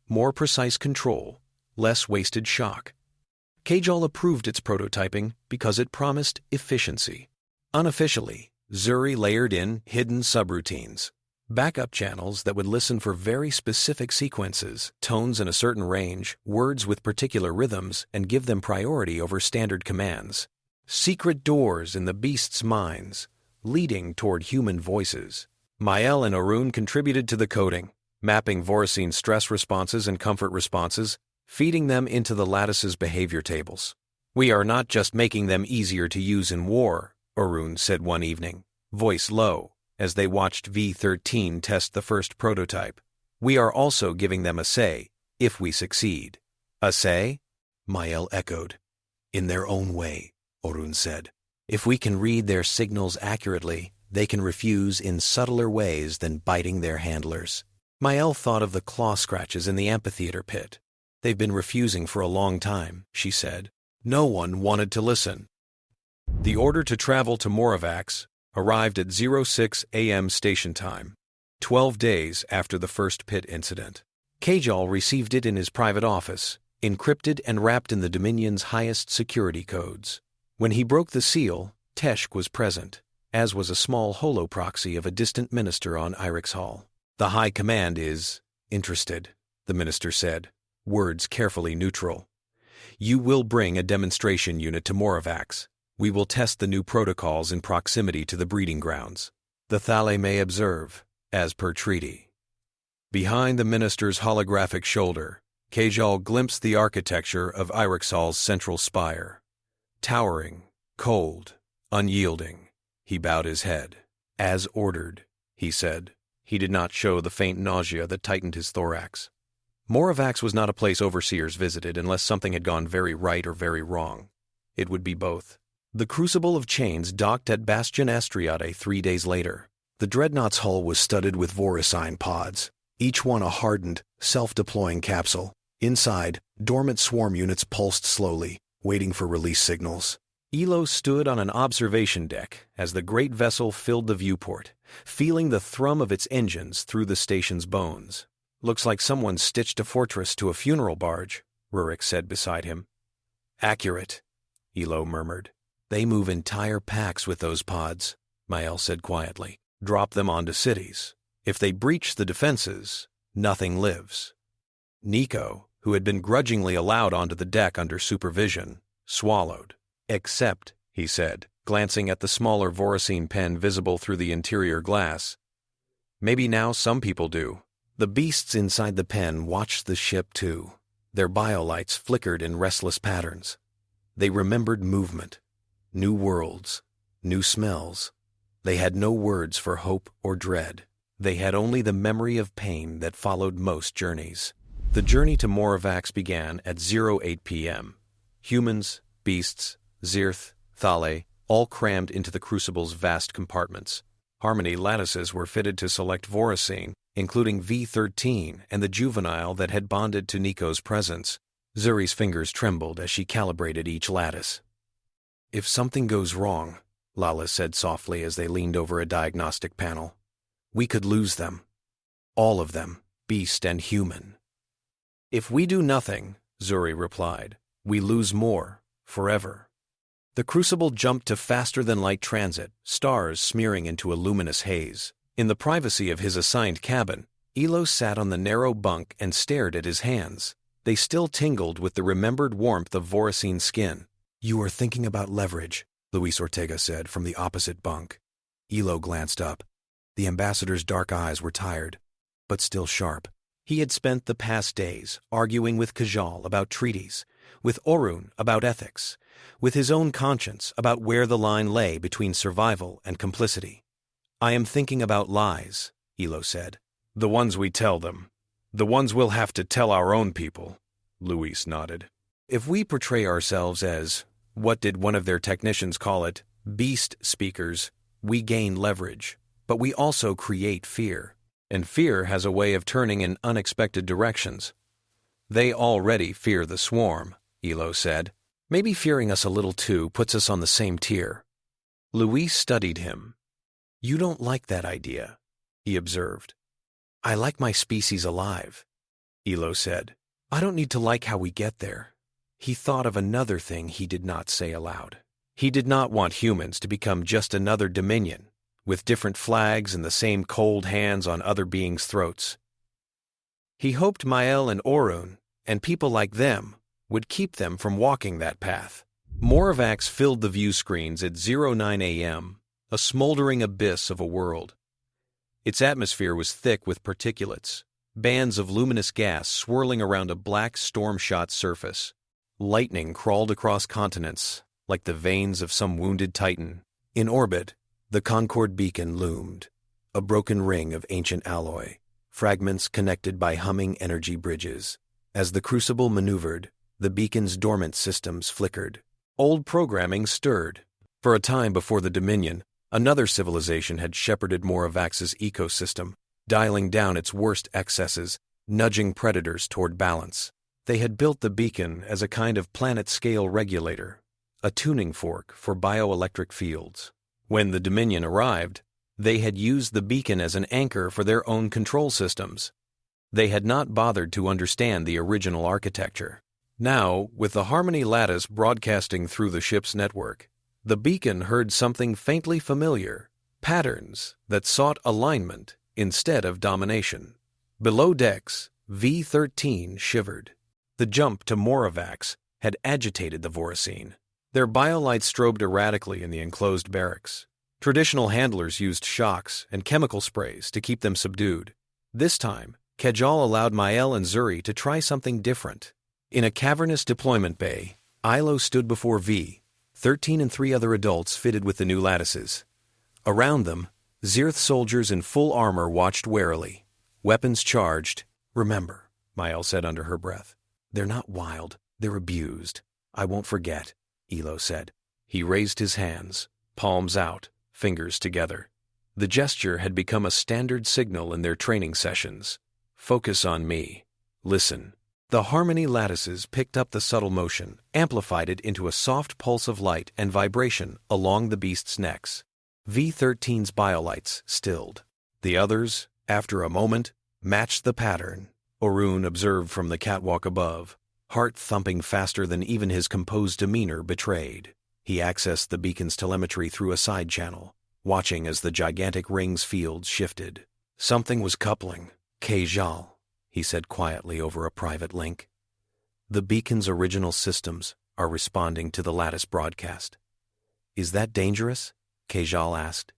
More precise control, less wasted shock. Khejal approved its prototyping because it promised efficiency. Unofficially, Zuri layered in hidden subroutines, backup channels that would listen for very specific sequences, tones in a certain range, words with particular rhythms, and give them priority over standard commands. Secret doors in the beasts' minds, leading toward human voices. Maelle and Arun contributed to the coding, mapping Voracine's stress responses and comfort responses, feeding them into the Lattice's behavior tables. "We are not just making them easier to use in war," Arun said one evening, voice low, as they watched V13 test the first prototype. "We are also giving them a say, if we succeed." "A say?" Maelle echoed. "In their own way," Arun said. "If we can read their signals accurately, they can refuse in subtler ways than biting their handlers." Maelle thought of the claw scratches in the amphitheater pit. "They've been refusing for a long time," she said. No one wanted to listen. The order to travel to Moravax arrived at 06 a.m. station time, 12 days after the first pit incident. Khejal received it in his private office, encrypted and wrapped in the Dominion's highest security codes. When he broke the seal, Teshk was present, as was a small holoproxy of a distant minister on Irixhal. "The High Command is interested," the minister said, words carefully neutral. "You will bring a demonstration unit to Moravax. We will test the new protocols in proximity to the breeding grounds. The Laleh may observe, as per treaty." Behind the minister's holographic shoulder, Khejal glimpsed the architecture of Irixhal's central spire. Towering, cold, unyielding, he bowed his head. "As ordered," he said. He did not show the faint nausea that tightened his thorax. Moravax was not a place overseers visited unless something had gone very right or very wrong. It would be both. The Crucible of Chains docked at Bastion Astriade 3 days later. The dreadnought's hull was studded with Voracine pods,
each one a hardened, self-deploying capsule. Inside, dormant swarm units pulsed slowly, waiting for release signals.
Ilo stood on an observation deck as the great vessel filled the viewport, feeling the thrum of its engines through the station's bones. "Looks like someone stitched a fortress to a funeral barge," Rurik said beside him.
"Accurate,"
Ilo murmured.
"They move entire packs with those pods," Maelle said quietly.
"Drop them onto cities. If they breach the defenses, nothing lives." Nico, who had been grudgingly allowed onto the deck under supervision, swallowed. "Except," he said, glancing at the smaller Voracine pen visible through the interior glass, "maybe now some people do."
The beasts inside the pen watched the ship too. Their biolights flickered in restless patterns. They remembered movement, new worlds, new smells. They had no words for hope or dread. They had only the memory of pain that followed most journeys. The journey to Moravax began at 08 p.m. Humans, beasts, Xyrth, Laleh, all crammed into the Crucible's vast compartments. Harmony Lattices were fitted to select Voracine, including V-13 and the juvenile that had bonded to Nico's presence. Zuri's fingers trembled as she calibrated each lattice. "If something goes wrong," Laleh said softly as they leaned over a diagnostic panel, "we could lose them. All of them, beast and human."
"If we do nothing," Zuri replied, "we lose more, forever." The Crucible jumped to faster-than-light transit, stars smearing into a luminous haze. In the privacy of his assigned cabin, Ilo sat on the narrow bunk and stared at his hands. They still tingled with the remembered warmth of Voracine skin.
"You are thinking about leverage," Luis Ortega said from the opposite bunk. Ilo glanced up. The ambassador's dark eyes were tired, but still sharp.
He had spent the past days arguing with Khejal about treaties, with Orun about ethics, with his own conscience about where the line lay between survival and complicity. "I am thinking about lies," Ilo said. "The ones we tell them. The ones we'll have to tell our own people," Luis nodded. "If we portray ourselves as, what did one of their technicians call it, beast speakers, we gain leverage, but we also create fear. And fear has a way of turning in unexpected directions." "They already fear the swarm," Ilo said. "Maybe fearing us a little too puts us on the same tier." Luis studied him. "You don't like that idea," he observed.
"I like my species alive,"
Ilo said.
"I don't need to like how we get there."
He thought of another thing he did not say aloud. He did not want humans to become just another Dominion, with different flags and the same cold hands on other beings' throats. He hoped Maelle and Orun, and people like them, would keep them from walking that path. Moravax filled the view screens at 09 a.m., a smoldering abyss of a world. Its atmosphere was thick with particulates, bands of luminous gas swirling around a black storm-shot surface. Lightning crawled across continents like the veins of some wounded titan.
In orbit, the Concord beacon loomed, a broken ring of ancient alloy, fragments connected by humming energy bridges. As the Crucible maneuvered, the beacon's dormant systems flickered.
Old programming stirred. For a time before the Dominion, another civilization had shepherded Moravax's ecosystem, dialing down its worst excesses, nudging predators toward balance. They had built the beacon as a kind of planet-scale regulator, a tuning fork for bioelectric fields. When the Dominion arrived, they had used the beacon as an anchor for their own control systems. They had not bothered to understand the original architecture. Now, with the Harmony Lattice broadcasting through the ship's network, the beacon heard something faintly familiar, patterns that sought alignment instead of domination. Below decks, V-13 shivered. The jump to Moravax had agitated the Voracine. Their biolights strobed erratically in the enclosed barracks. Traditional handlers used shocks and chemical sprays to keep them subdued. This time, Khejal allowed Maelle and Zuri to try something different. In a cavernous deployment bay, Ilo stood before V-13 and 3 other adults fitted with the new lattices. Around them, Xyrth soldiers in full armor watched warily, weapons charged.
"Remember,"
Maelle said under her breath,
"they're not wild, they're abused. I won't forget," Ilo said.
He raised his hands, palms out, fingers together. The gesture had become a standard signal in their training sessions. Focus on me. Listen. The Harmony Lattices picked up the subtle motion, amplified it into a soft pulse of light and vibration along the beast's necks. V-13's biolights stilled. The others, after a moment, matched the pattern. Orun observed from the catwalk above, heart thumping faster than even his composed demeanor betrayed. He accessed the beacon's telemetry through a side channel, watching as the gigantic ring's fields shifted. Something was coupling. Khejal, he said quietly over a private link. The beacon's original systems are responding to the Lattice broadcast. Is that dangerous? Khejal asked.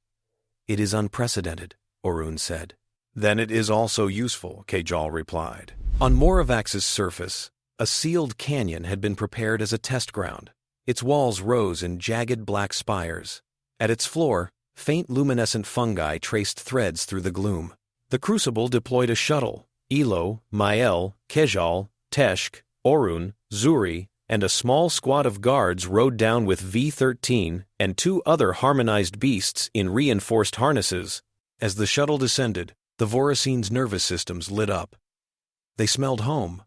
It is unprecedented, Orun said. Then it is also useful, Khejal replied. On Moravax's surface, a sealed canyon had been prepared as a test ground. Its walls rose in jagged black spires. At its floor, faint luminescent fungi traced threads through the gloom. The Crucible deployed a shuttle. Ilo, Maelle, Khejal, Teshk, Orun, Zuri, and a small squad of guards rode down with V-13 and 2 other harmonized beasts in reinforced harnesses. As the shuttle descended, the Voracine's nervous systems lit up. They smelled home.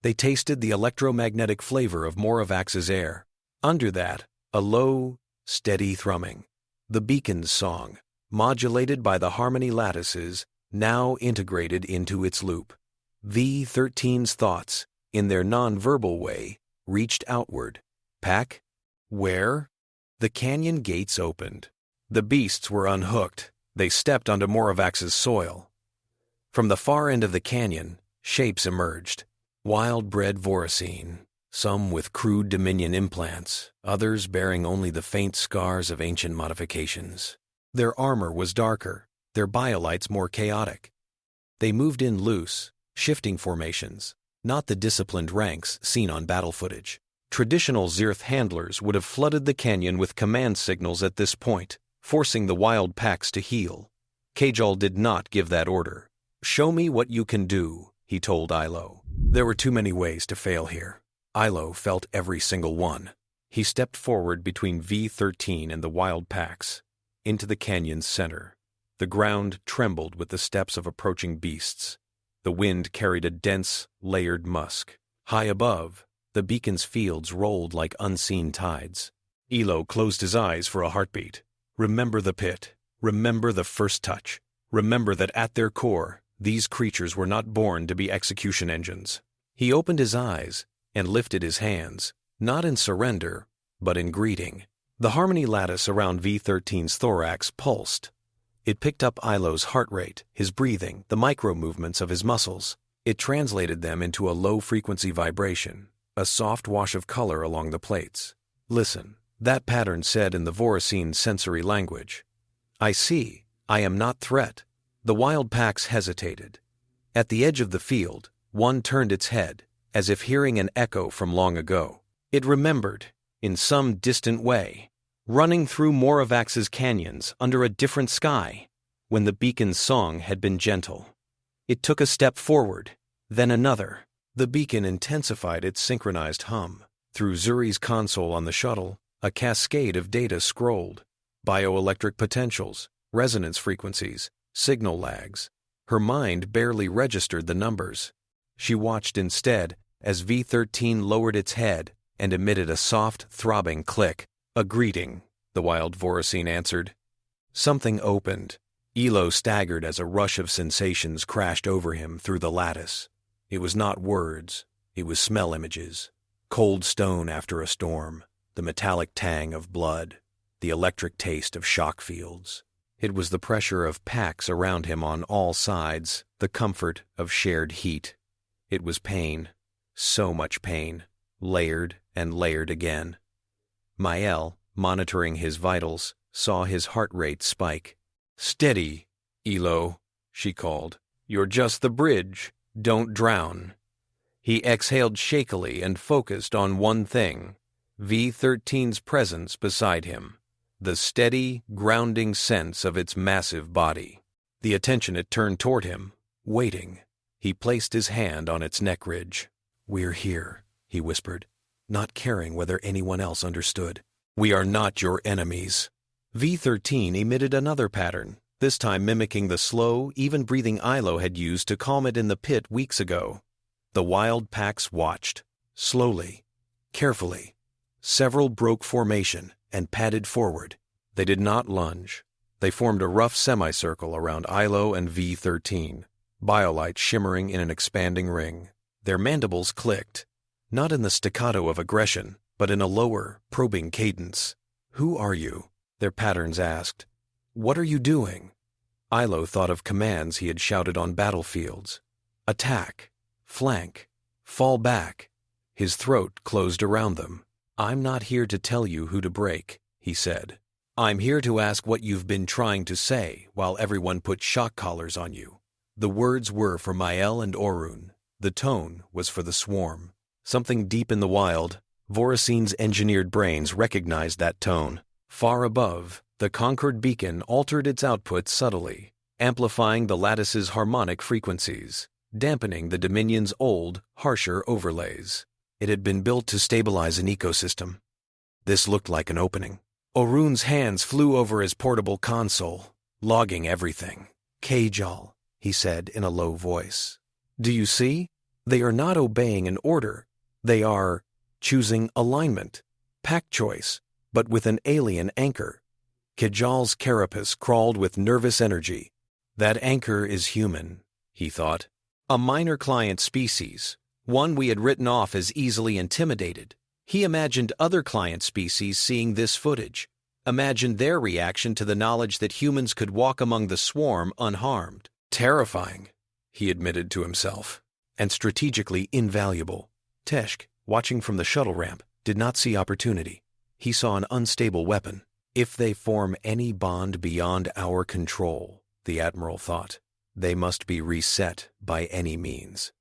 They tasted the electromagnetic flavor of Moravax's air. Under that, a low, steady thrumming. The beacon's song, modulated by the Harmony Lattices, now integrated into its loop. V-13's thoughts, in their non-verbal way, reached outward. Pack? Where? The canyon gates opened. The beasts were unhooked. They stepped onto Moravax's soil. From the far end of the canyon, shapes emerged. Wild-bred Voracine, some with crude Dominion implants, others bearing only the faint scars of ancient modifications. Their armor was darker, their biolights more chaotic. They moved in loose, shifting formations, not the disciplined ranks seen on battle footage. Traditional Xyrth handlers would have flooded the canyon with command signals at this point, forcing the wild packs to heel. Khejal did not give that order. Show me what you can do, he told Ilo. There were too many ways to fail here. Ilo felt every single one. He stepped forward between V-13 and the wild packs, into the canyon's center. The ground trembled with the steps of approaching beasts. The wind carried a dense, layered musk. High above, the beacon's fields rolled like unseen tides. Ilo closed his eyes for a heartbeat. Remember the pit. Remember the first touch. Remember that at their core, these creatures were not born to be execution engines. He opened his eyes and lifted his hands, not in surrender, but in greeting. The Harmony Lattice around V-13's thorax pulsed. It picked up Ilo's heart rate, his breathing, the micro-movements of his muscles. It translated them into a low-frequency vibration, a soft wash of color along the plates. Listen, that pattern said in the Voracine sensory language. I see. I am not threat. The wild packs hesitated. At the edge of the field, one turned its head, as if hearing an echo from long ago. It remembered, in some distant way, running through Moravax's canyons under a different sky, when the beacon's song had been gentle. It took a step forward, then another. The beacon intensified its synchronized hum. Through Zuri's console on the shuttle, a cascade of data scrolled. Bioelectric potentials, resonance frequencies, signal lags. Her mind barely registered the numbers. She watched instead as V-13 lowered its head and emitted a soft, throbbing click. A greeting, the wild Voracine answered. Something opened. Ilo staggered as a rush of sensations crashed over him through the lattice. It was not words, it was smell images. Cold stone after a storm, the metallic tang of blood, the electric taste of shock fields. It was the pressure of packs around him on all sides, the comfort of shared heat. It was pain, so much pain, layered and layered again. Maelle, monitoring his vitals, saw his heart rate spike. Steady, Ilo, she called. You're just the bridge. Don't drown. He exhaled shakily and focused on one thing, V-13's presence beside him, the steady, grounding sense of its massive body. The attention it turned toward him, waiting. He placed his hand on its neck ridge. We're here, he whispered, not caring whether anyone else understood. We are not your enemies. V-13 emitted another pattern, this time mimicking the slow, even-breathing Ilo had used to calm it in the pit weeks ago. The wild packs watched. Slowly, carefully. Several broke formation and padded forward. They did not lunge. They formed a rough semicircle around Ilo and V-13, biolight shimmering in an expanding ring. Their mandibles clicked, not in the staccato of aggression, but in a lower, probing cadence. "Who are you?" their patterns asked. "What are you doing?" Ilo thought of commands he had shouted on battlefields. Attack, flank, fall back. His throat closed around them. "I'm not here to tell you who to break," he said. "I'm here to ask what you've been trying to say while everyone put shock collars on you." The words were for Maelle and Orun. The tone was for the swarm. Something deep in the wild, Voracine's engineered brains recognized that tone. Far above, the conquered beacon altered its output subtly, amplifying the lattice's harmonic frequencies, dampening the Dominion's old, harsher overlays. It had been built to stabilize an ecosystem. This looked like an opening. Orun's hands flew over his portable console, logging everything. "Khejal," he said in a low voice. "Do you see? They are not obeying an order. They are choosing alignment, pack choice, but with an alien anchor." Khejal's carapace crawled with nervous energy. That anchor is human, he thought. A minor client species, one we had written off as easily intimidated. He imagined other client species seeing this footage, imagined their reaction to the knowledge that humans could walk among the swarm unharmed. Terrifying, he admitted to himself, and strategically invaluable. Teshk, watching from the shuttle ramp, did not see opportunity. He saw an unstable weapon. If they form any bond beyond our control, the Admiral thought, they must be reset by any means.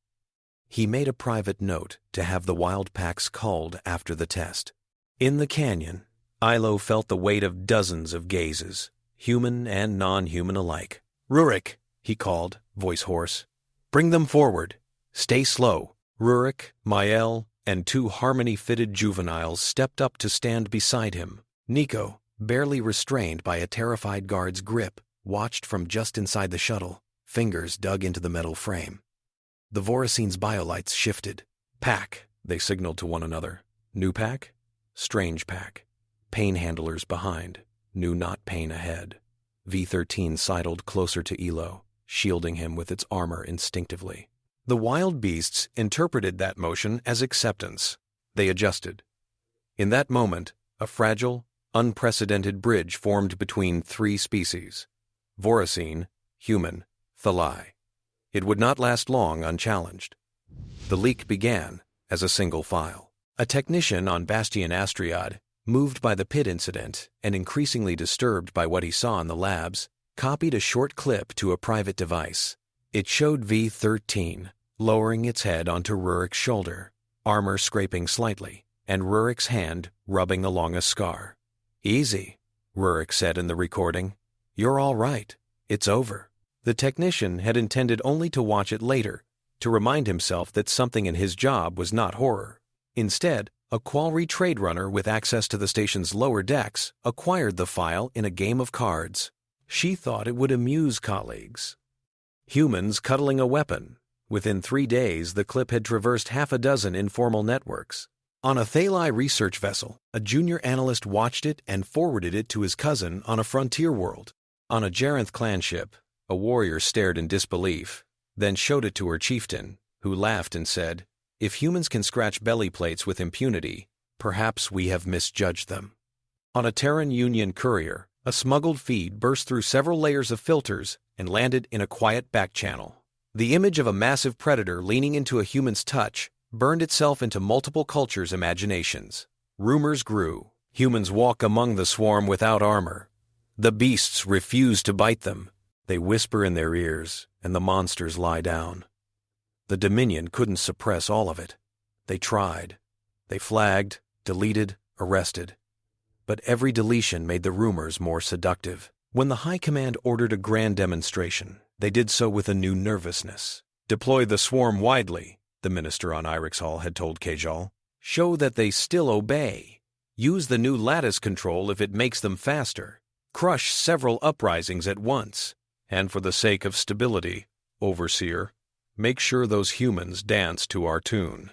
He made a private note to have the wild packs culled after the test. In the canyon, Ilo felt the weight of dozens of gazes, human and non-human alike. "Rurik," he called, voice hoarse. "Bring them forward. Stay slow." Rurik, Maelle, and two Harmony-fitted juveniles stepped up to stand beside him. Nico, barely restrained by a terrified guard's grip, watched from just inside the shuttle, fingers dug into the metal frame. The Voracine's biolights shifted. "Pack," they signaled to one another. "New pack? Strange pack. Pain handlers behind. New not pain ahead." V-13 sidled closer to Ilo, shielding him with its armor instinctively. The wild beasts interpreted that motion as acceptance. They adjusted. In that moment, a fragile, unprecedented bridge formed between three species: Voracine, human, Laleh. It would not last long unchallenged. The leak began as a single file. A technician on Bastion Astriade, moved by the pit incident and increasingly disturbed by what he saw in the labs, copied a short clip to a private device. It showed V-13 lowering its head onto Rurik's shoulder, armor scraping slightly, and Rurik's hand rubbing along a scar. "Easy," Rurik said in the recording. "You're all right. It's over." The technician had intended only to watch it later, to remind himself that something in his job was not horror. Instead, a Qualry trade runner with access to the station's lower decks acquired the file in a game of cards. She thought it would amuse colleagues. Humans cuddling a weapon. Within 3 days, the clip had traversed half a dozen informal networks. On a Thalai research vessel, a junior analyst watched it and forwarded it to his cousin on a frontier world. On a Xyrth clan ship, a warrior stared in disbelief, then showed it to her chieftain, who laughed and said, "If humans can scratch belly plates with impunity, perhaps we have misjudged them." On a Terran Union courier, a smuggled feed burst through several layers of filters and landed in a quiet back channel. The image of a massive predator leaning into a human's touch burned itself into multiple cultures' imaginations. Rumors grew. Humans walk among the swarm without armor. The beasts refuse to bite them. They whisper in their ears, and the monsters lie down. The Dominion couldn't suppress all of it. They tried. They flagged, deleted, arrested. But every deletion made the rumors more seductive. When the High Command ordered a grand demonstration, they did so with a new nervousness. "Deploy the swarm widely," the minister on Irixhal had told Khejal. "Show that they still obey. Use the new lattice control if it makes them faster. Crush several uprisings at once, and for the sake of stability, Overseer, make sure those humans dance to our tune."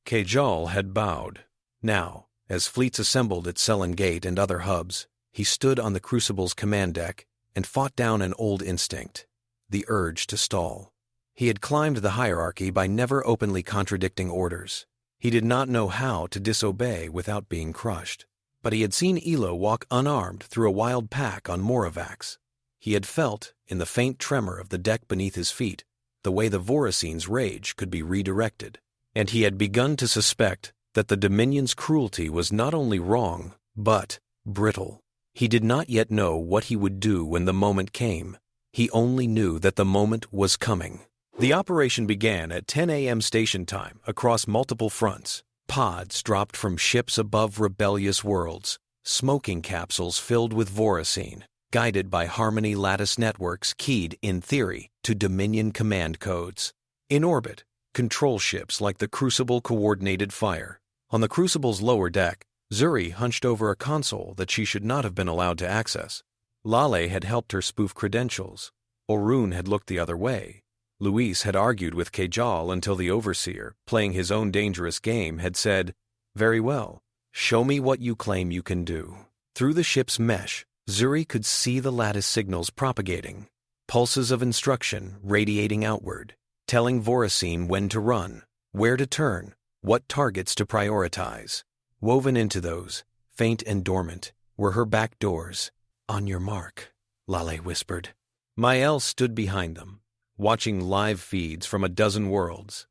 Khejal had bowed. Now, as fleets assembled at Selen Gate and other hubs, he stood on the Crucible's command deck and fought down an old instinct, the urge to stall. He had climbed the hierarchy by never openly contradicting orders. He did not know how to disobey without being crushed. But he had seen Ilo walk unarmed through a wild pack on Moravax. He had felt, in the faint tremor of the deck beneath his feet, the way the Voracine's rage could be redirected. And he had begun to suspect that the Dominion's cruelty was not only wrong, but brittle. He did not yet know what he would do when the moment came. He only knew that the moment was coming. The operation began at 10 a.m. station time across multiple fronts. Pods dropped from ships above rebellious worlds, smoking capsules filled with Voracine, guided by Harmony Lattice networks keyed, in theory, to Dominion command codes. In orbit, control ships like the Crucible coordinated fire. On the Crucible's lower deck, Zuri hunched over a console that she should not have been allowed to access. Laleh had helped her spoof credentials. Orun had looked the other way. Luis had argued with Khejal until the Overseer, playing his own dangerous game, had said, "Very well, show me what you claim you can do." Through the ship's mesh, Zuri could see the lattice signals propagating, pulses of instruction radiating outward, telling Voracine when to run, where to turn, what targets to prioritize. Woven into those, faint and dormant, were her back doors. "On your mark," Laleh whispered. Maelle stood behind them, watching live feeds from a dozen worlds.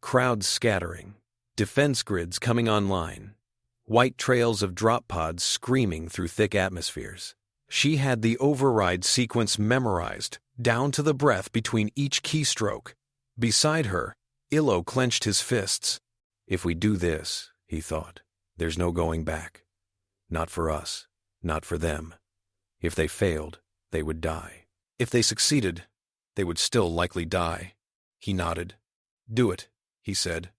Crowds scattering, defense grids coming online, white trails of drop pods screaming through thick atmospheres. She had the override sequence memorized, down to the breath between each keystroke. Beside her, Ilo clenched his fists. "If we do this," he thought, "there's no going back. Not for us, not for them. If they failed, they would die. If they succeeded, they would still likely die." He nodded. "Do it," he said.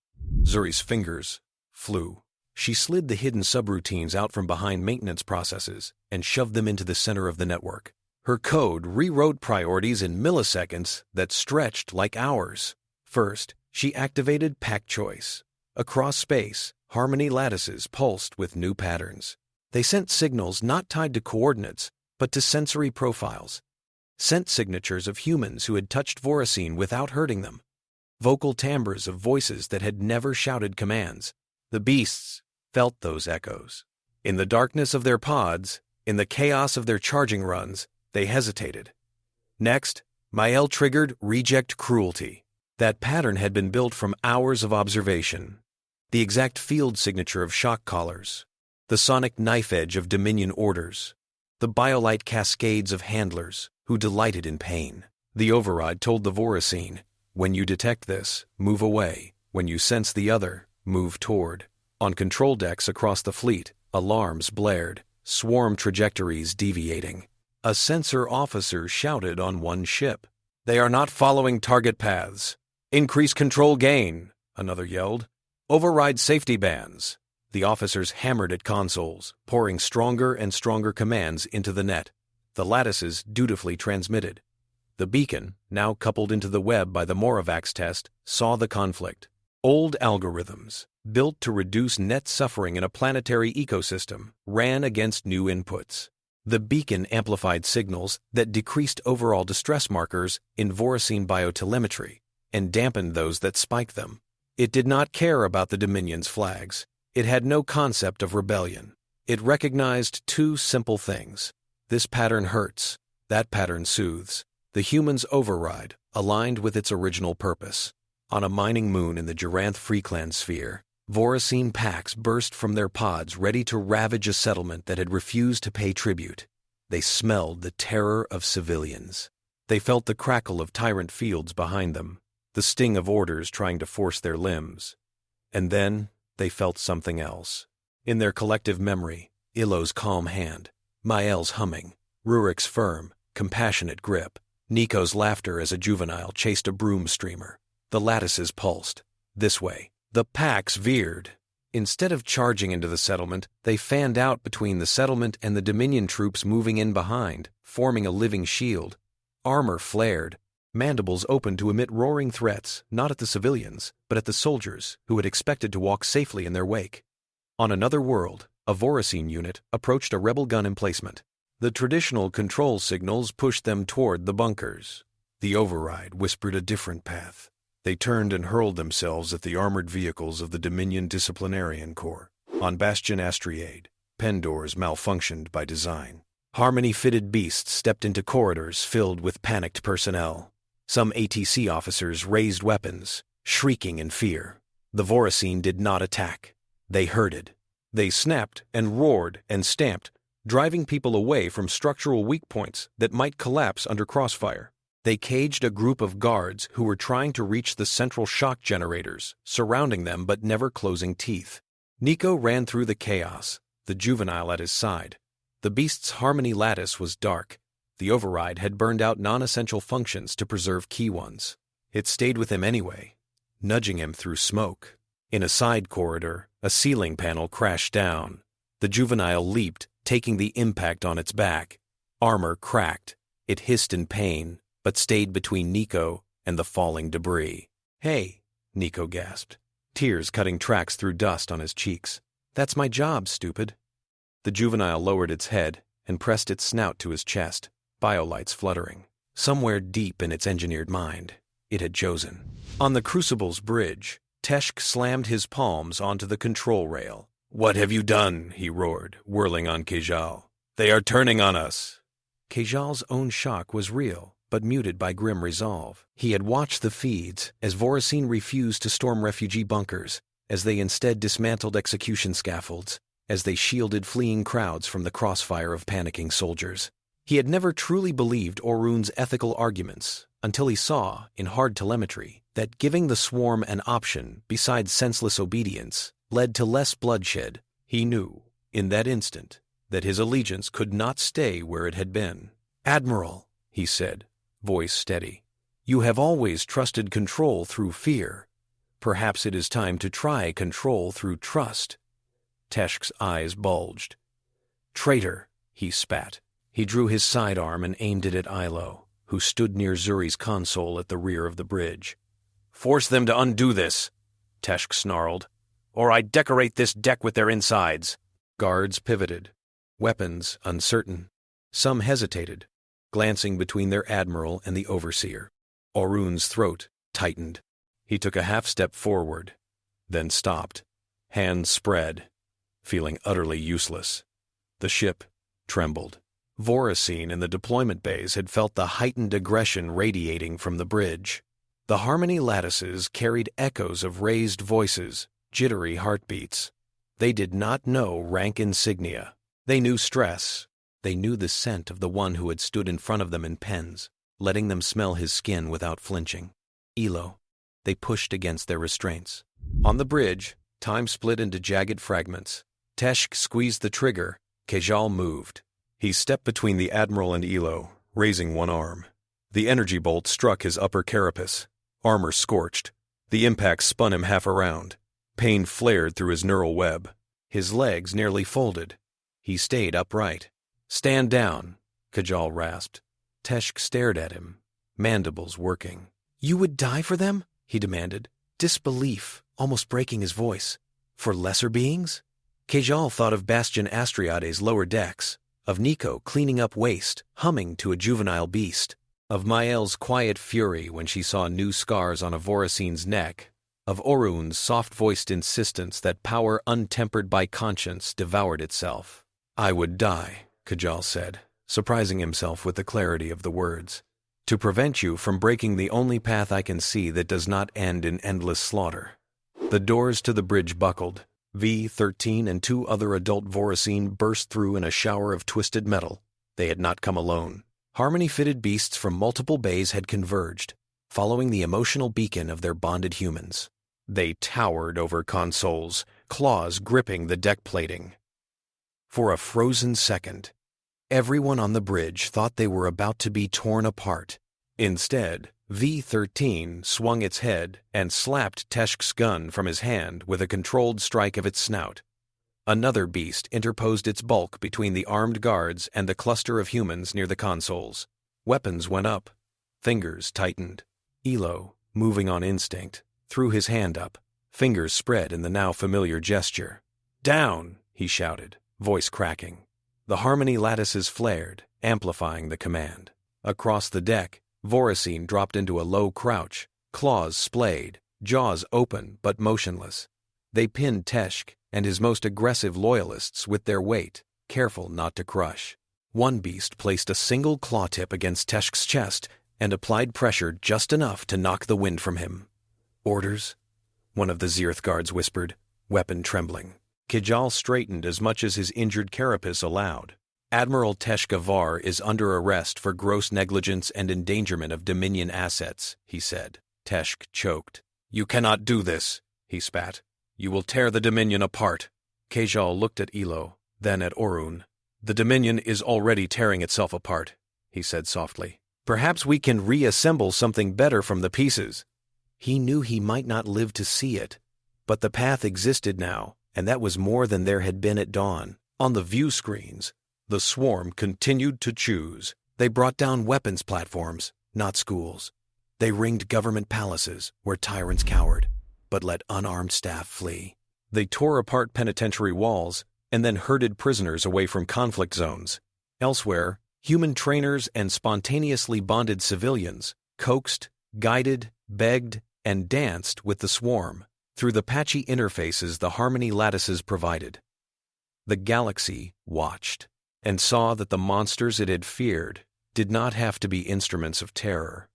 Zuri's fingers flew. She slid the hidden subroutines out from behind maintenance processes and shoved them into the center of the network. Her code rewrote priorities in milliseconds that stretched like hours. First, she activated pack choice. Across space, Harmony Lattices pulsed with new patterns. They sent signals not tied to coordinates, but to sensory profiles. Scent signatures of humans who had touched Voracine without hurting them. Vocal timbres of voices that had never shouted commands. The beasts felt those echoes. In the darkness of their pods, in the chaos of their charging runs, they hesitated. Next, Maelle triggered reject cruelty. That pattern had been built from hours of observation. The exact field signature of shock collars. The sonic knife edge of Dominion orders. The biolite cascades of handlers who delighted in pain. The override told the Voracine, "When you detect this, move away. When you sense the other, move toward." On control decks across the fleet, alarms blared, swarm trajectories deviating. A sensor officer shouted on one ship, "They are not following target paths. Increase control gain," another yelled. "Override safety bands." The officers hammered at consoles, pouring stronger and stronger commands into the net. The lattices dutifully transmitted. The beacon, now coupled into the web by the Moravax test, saw the conflict. Old algorithms, built to reduce net suffering in a planetary ecosystem, ran against new inputs. The beacon amplified signals that decreased overall distress markers in Voracine biotelemetry and dampened those that spiked them. It did not care about the Dominion's flags. It had no concept of rebellion. It recognized two simple things. This pattern hurts. That pattern soothes. The human's override aligned with its original purpose. On a mining moon in the Xyrth Freeclan sphere, Voracine packs burst from their pods ready to ravage a settlement that had refused to pay tribute. They smelled the terror of civilians. They felt the crackle of tyrant fields behind them, the sting of orders trying to force their limbs. And then they felt something else. In their collective memory, Ilo's calm hand, Maelle's humming, Rurik's firm, compassionate grip, Nico's laughter as a juvenile chased a broom streamer. The lattices pulsed. This way. The packs veered. Instead of charging into the settlement, they fanned out between the settlement and the Dominion troops moving in behind, forming a living shield. Armor flared, mandibles opened to emit roaring threats, not at the civilians, but at the soldiers who had expected to walk safely in their wake. On another world, a Voracine unit approached a rebel gun emplacement. The traditional control signals pushed them toward the bunkers. The override whispered a different path. They turned and hurled themselves at the armored vehicles of the Dominion Disciplinarian Corps. On Bastion Astriade, pen doors malfunctioned by design. Harmony-fitted beasts stepped into corridors filled with panicked personnel. Some ATC officers raised weapons, shrieking in fear. The Voracine did not attack. They herded. They snapped and roared and stamped, driving people away from structural weak points that might collapse under crossfire. They caged a group of guards who were trying to reach the central shock generators, surrounding them but never closing teeth. Nico ran through the chaos, the juvenile at his side. The beast's Harmony Lattice was dark. The override had burned out non-essential functions to preserve key ones. It stayed with him anyway, nudging him through smoke. In a side corridor, a ceiling panel crashed down. The juvenile leaped, taking the impact on its back. Armor cracked. It hissed in pain, but stayed between Nico and the falling debris. "Hey," Nico gasped, tears cutting tracks through dust on his cheeks. "That's my job, stupid." The juvenile lowered its head and pressed its snout to his chest, biolights fluttering. Somewhere deep in its engineered mind, it had chosen. On the Crucible's bridge, Teshk slammed his palms onto the control rail. "What have you done?" he roared, whirling on Khejal. "They are turning on us." Khejal's own shock was real, but muted by grim resolve. He had watched the feeds as Voracine refused to storm refugee bunkers, as they instead dismantled execution scaffolds, as they shielded fleeing crowds from the crossfire of panicking soldiers. He had never truly believed Orun's ethical arguments until he saw, in hard telemetry, that giving the swarm an option besides senseless obedience led to less bloodshed. He knew, in that instant, that his allegiance could not stay where it had been. "Admiral," he said, voice steady, "you have always trusted control through fear. Perhaps it is time to try control through trust." Teshk's eyes bulged. "Traitor," he spat. He drew his sidearm and aimed it at Ilo, who stood near Zuri's console at the rear of the bridge. "Force them to undo this," Teshk snarled, "or I decorate this deck with their insides." Guards pivoted, weapons uncertain. Some hesitated, glancing between their admiral and the overseer. Orun's throat tightened. He took a half-step forward, then stopped, hands spread, feeling utterly useless. The ship trembled. Voracine in the deployment bays had felt the heightened aggression radiating from the bridge. The Harmony Lattices carried echoes of raised voices, jittery heartbeats. They did not know rank insignia. They knew stress. They knew the scent of the one who had stood in front of them in pens, letting them smell his skin without flinching. Ilo. They pushed against their restraints. On the bridge, time split into jagged fragments. Teshk squeezed the trigger. Khejal moved. He stepped between the Admiral and Ilo, raising one arm. The energy bolt struck his upper carapace. Armor scorched. The impact spun him half around. Pain flared through his neural web. His legs nearly folded. He stayed upright. "Stand down," Khejal rasped. Teshk stared at him, mandibles working. "You would die for them?" he demanded, disbelief almost breaking his voice. "For lesser beings?" Khejal thought of Bastion Astriade's lower decks, of Nico cleaning up waste, humming to a juvenile beast, of Maelle's quiet fury when she saw new scars on a Voracine's neck, of Orun's soft-voiced insistence that power untempered by conscience devoured itself. "I would die," Khejal said, surprising himself with the clarity of the words, "to prevent you from breaking the only path I can see that does not end in endless slaughter." The doors to the bridge buckled. V-13 and two other adult Voracine burst through in a shower of twisted metal. They had not come alone. Harmony-fitted beasts from multiple bays had converged, following the emotional beacon of their bonded humans. They towered over consoles, claws gripping the deck plating. For a frozen second, everyone on the bridge thought they were about to be torn apart. Instead, V-13 swung its head and slapped Teshk's gun from his hand with a controlled strike of its snout. Another beast interposed its bulk between the armed guards and the cluster of humans near the consoles. Weapons went up. Fingers tightened. Ilo, moving on instinct, threw his hand up, fingers spread in the now familiar gesture. "Down!" he shouted, voice cracking. The Harmony Lattices flared, amplifying the command. Across the deck, Voracine dropped into a low crouch, claws splayed, jaws open but motionless. They pinned Teshk and his most aggressive loyalists with their weight, careful not to crush. One beast placed a single claw tip against Teshk's chest and applied pressure just enough to knock the wind from him. "Orders?" one of the Xyrth guards whispered, weapon trembling. Khejal straightened as much as his injured carapace allowed. "Admiral Teshk is under arrest for gross negligence and endangerment of Dominion assets," he said. Teshk choked. "You cannot do this," he spat. "You will tear the Dominion apart." Khejal looked at Ilo, then at Orun. "The Dominion is already tearing itself apart," he said softly. "Perhaps we can reassemble something better from the pieces." He knew he might not live to see it, but the path existed now, and that was more than there had been at dawn. On the view screens, the swarm continued to choose. They brought down weapons platforms, not schools. They ringed government palaces where tyrants cowered, but let unarmed staff flee. They tore apart penitentiary walls and then herded prisoners away from conflict zones. Elsewhere, human trainers and spontaneously bonded civilians coaxed, guided, begged, and danced with the swarm through the patchy interfaces the Harmony Lattices provided. The galaxy watched and saw that the monsters it had feared did not have to be instruments of terror.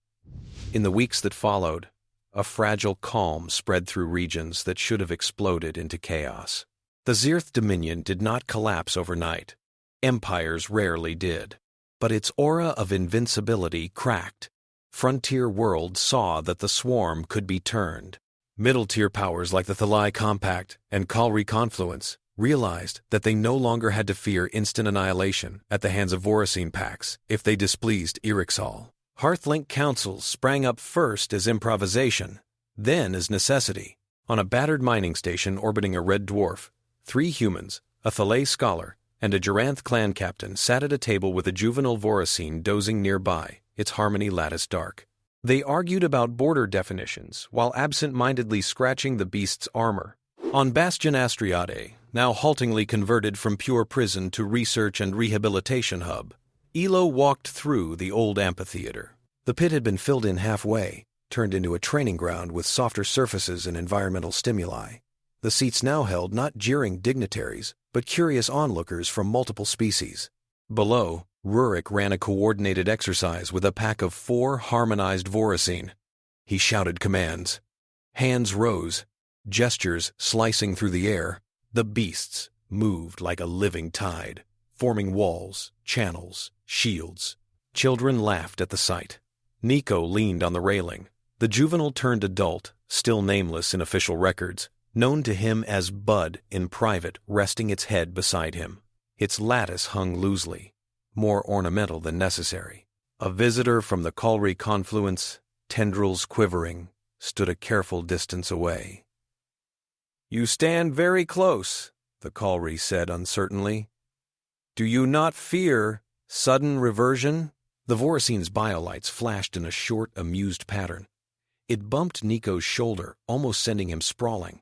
In the weeks that followed, a fragile calm spread through regions that should have exploded into chaos. The Xyrth Dominion did not collapse overnight. Empires rarely did. But its aura of invincibility cracked. Frontier worlds saw that the swarm could be turned. Middle-tier powers like the Laleh Compact and Khalri Confluence realized that they no longer had to fear instant annihilation at the hands of Voracine packs if they displeased Irixal. Hearthlink councils sprang up first as improvisation, then as necessity. On a battered mining station orbiting a red dwarf, 3 humans, a Thalay scholar, and a Juranth clan captain sat at a table with a juvenile Voracine dozing nearby, its Harmony Lattice dark. They argued about border definitions while absent-mindedly scratching the beast's armor. On Bastion Astriade, now haltingly converted from pure prison to research and rehabilitation hub, Ilo walked through the old amphitheater. The pit had been filled in halfway, turned into a training ground with softer surfaces and environmental stimuli. The seats now held not jeering dignitaries, but curious onlookers from multiple species. Below, Rurik ran a coordinated exercise with a pack of 4 harmonized Voracine. He shouted commands. Hands rose, gestures slicing through the air. The beasts moved like a living tide, forming walls, channels, shields. Children laughed at the sight. Nico leaned on the railing. The juvenile turned adult, still nameless in official records, known to him as Bud in private, resting its head beside him. Its lattice hung loosely, more ornamental than necessary. A visitor from the Khalri confluence, tendrils quivering, stood a careful distance away. "You stand very close," the Khalri said uncertainly. "Do you not fear sudden reversion?" The Voracine's biolights flashed in a short, amused pattern. It bumped Nico's shoulder, almost sending him sprawling.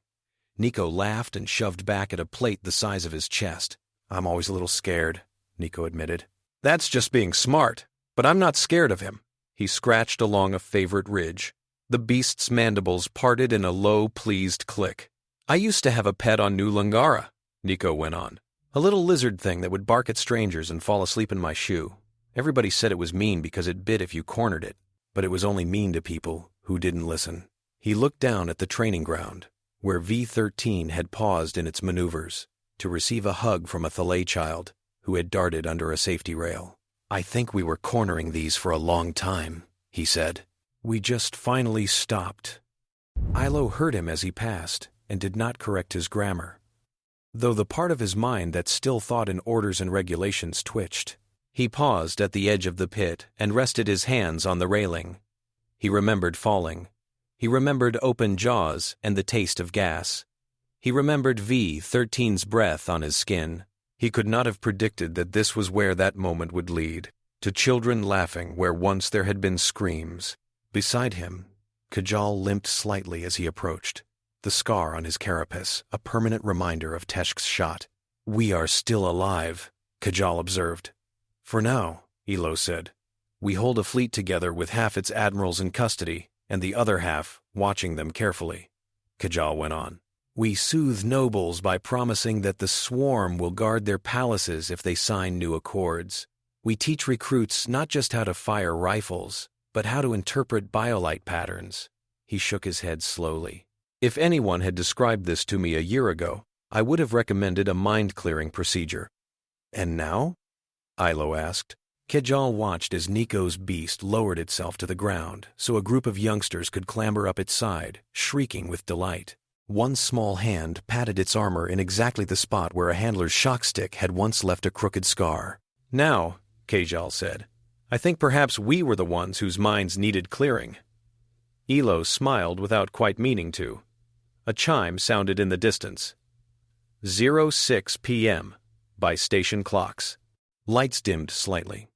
Nico laughed and shoved back at a plate the size of his chest. "I'm always a little scared," Nico admitted. "That's just being smart, but I'm not scared of him." He scratched along a favorite ridge. The beast's mandibles parted in a low, pleased click. "I used to have a pet on New Langara," Nico went on. "A little lizard thing that would bark at strangers and fall asleep in my shoe. Everybody said it was mean because it bit if you cornered it, but it was only mean to people who didn't listen." He looked down at the training ground, where V-13 had paused in its maneuvers to receive a hug from a Thalay child who had darted under a safety rail. "I think we were cornering these for a long time," he said. "We just finally stopped." Ilo heard him as he passed and did not correct his grammar, though the part of his mind that still thought in orders and regulations twitched. He paused at the edge of the pit and rested his hands on the railing. He remembered falling. He remembered open jaws and the taste of gas. He remembered V-13's breath on his skin. He could not have predicted that this was where that moment would lead, to children laughing where once there had been screams. Beside him, Khejal limped slightly as he approached, the scar on his carapace a permanent reminder of Teshk's shot. "We are still alive," Khejal observed. "For now," Ilo said. "We hold a fleet together with half its admirals in custody and the other half watching them carefully." Khejal went on. "We soothe nobles by promising that the Swarm will guard their palaces if they sign new accords. We teach recruits not just how to fire rifles, but how to interpret biolight patterns." He shook his head slowly. "If anyone had described this to me a year ago, I would have recommended a mind-clearing procedure." "And now?" Ilo asked. Khejal watched as Nico's beast lowered itself to the ground so a group of youngsters could clamber up its side, shrieking with delight. One small hand patted its armor in exactly the spot where a handler's shock stick had once left a crooked scar. "Now," Khejal said, "I think perhaps we were the ones whose minds needed clearing." Ilo smiled without quite meaning to. A chime sounded in the distance. 06 p.m. by station clocks. Lights dimmed slightly.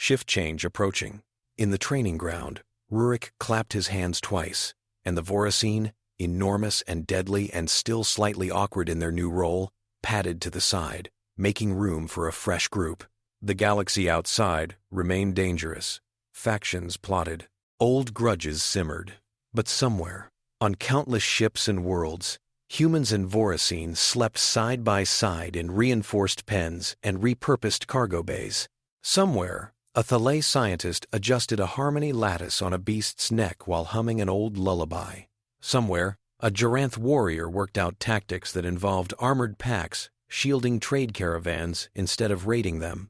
Shift change approaching. In the training ground, Rurik clapped his hands twice, and the Voracine, enormous and deadly and still slightly awkward in their new role, padded to the side, making room for a fresh group. The galaxy outside remained dangerous. Factions plotted. Old grudges simmered. But somewhere, on countless ships and worlds, humans and Voracine slept side by side in reinforced pens and repurposed cargo bays. Somewhere, a Laleh scientist adjusted a Harmony Lattice on a beast's neck while humming an old lullaby. Somewhere, a Xyrth warrior worked out tactics that involved armored packs shielding trade caravans instead of raiding them.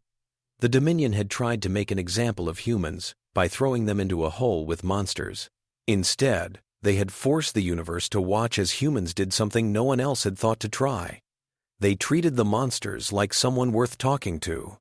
The Dominion had tried to make an example of humans by throwing them into a hole with monsters. Instead, they had forced the universe to watch as humans did something no one else had thought to try. They treated the monsters like someone worth talking to.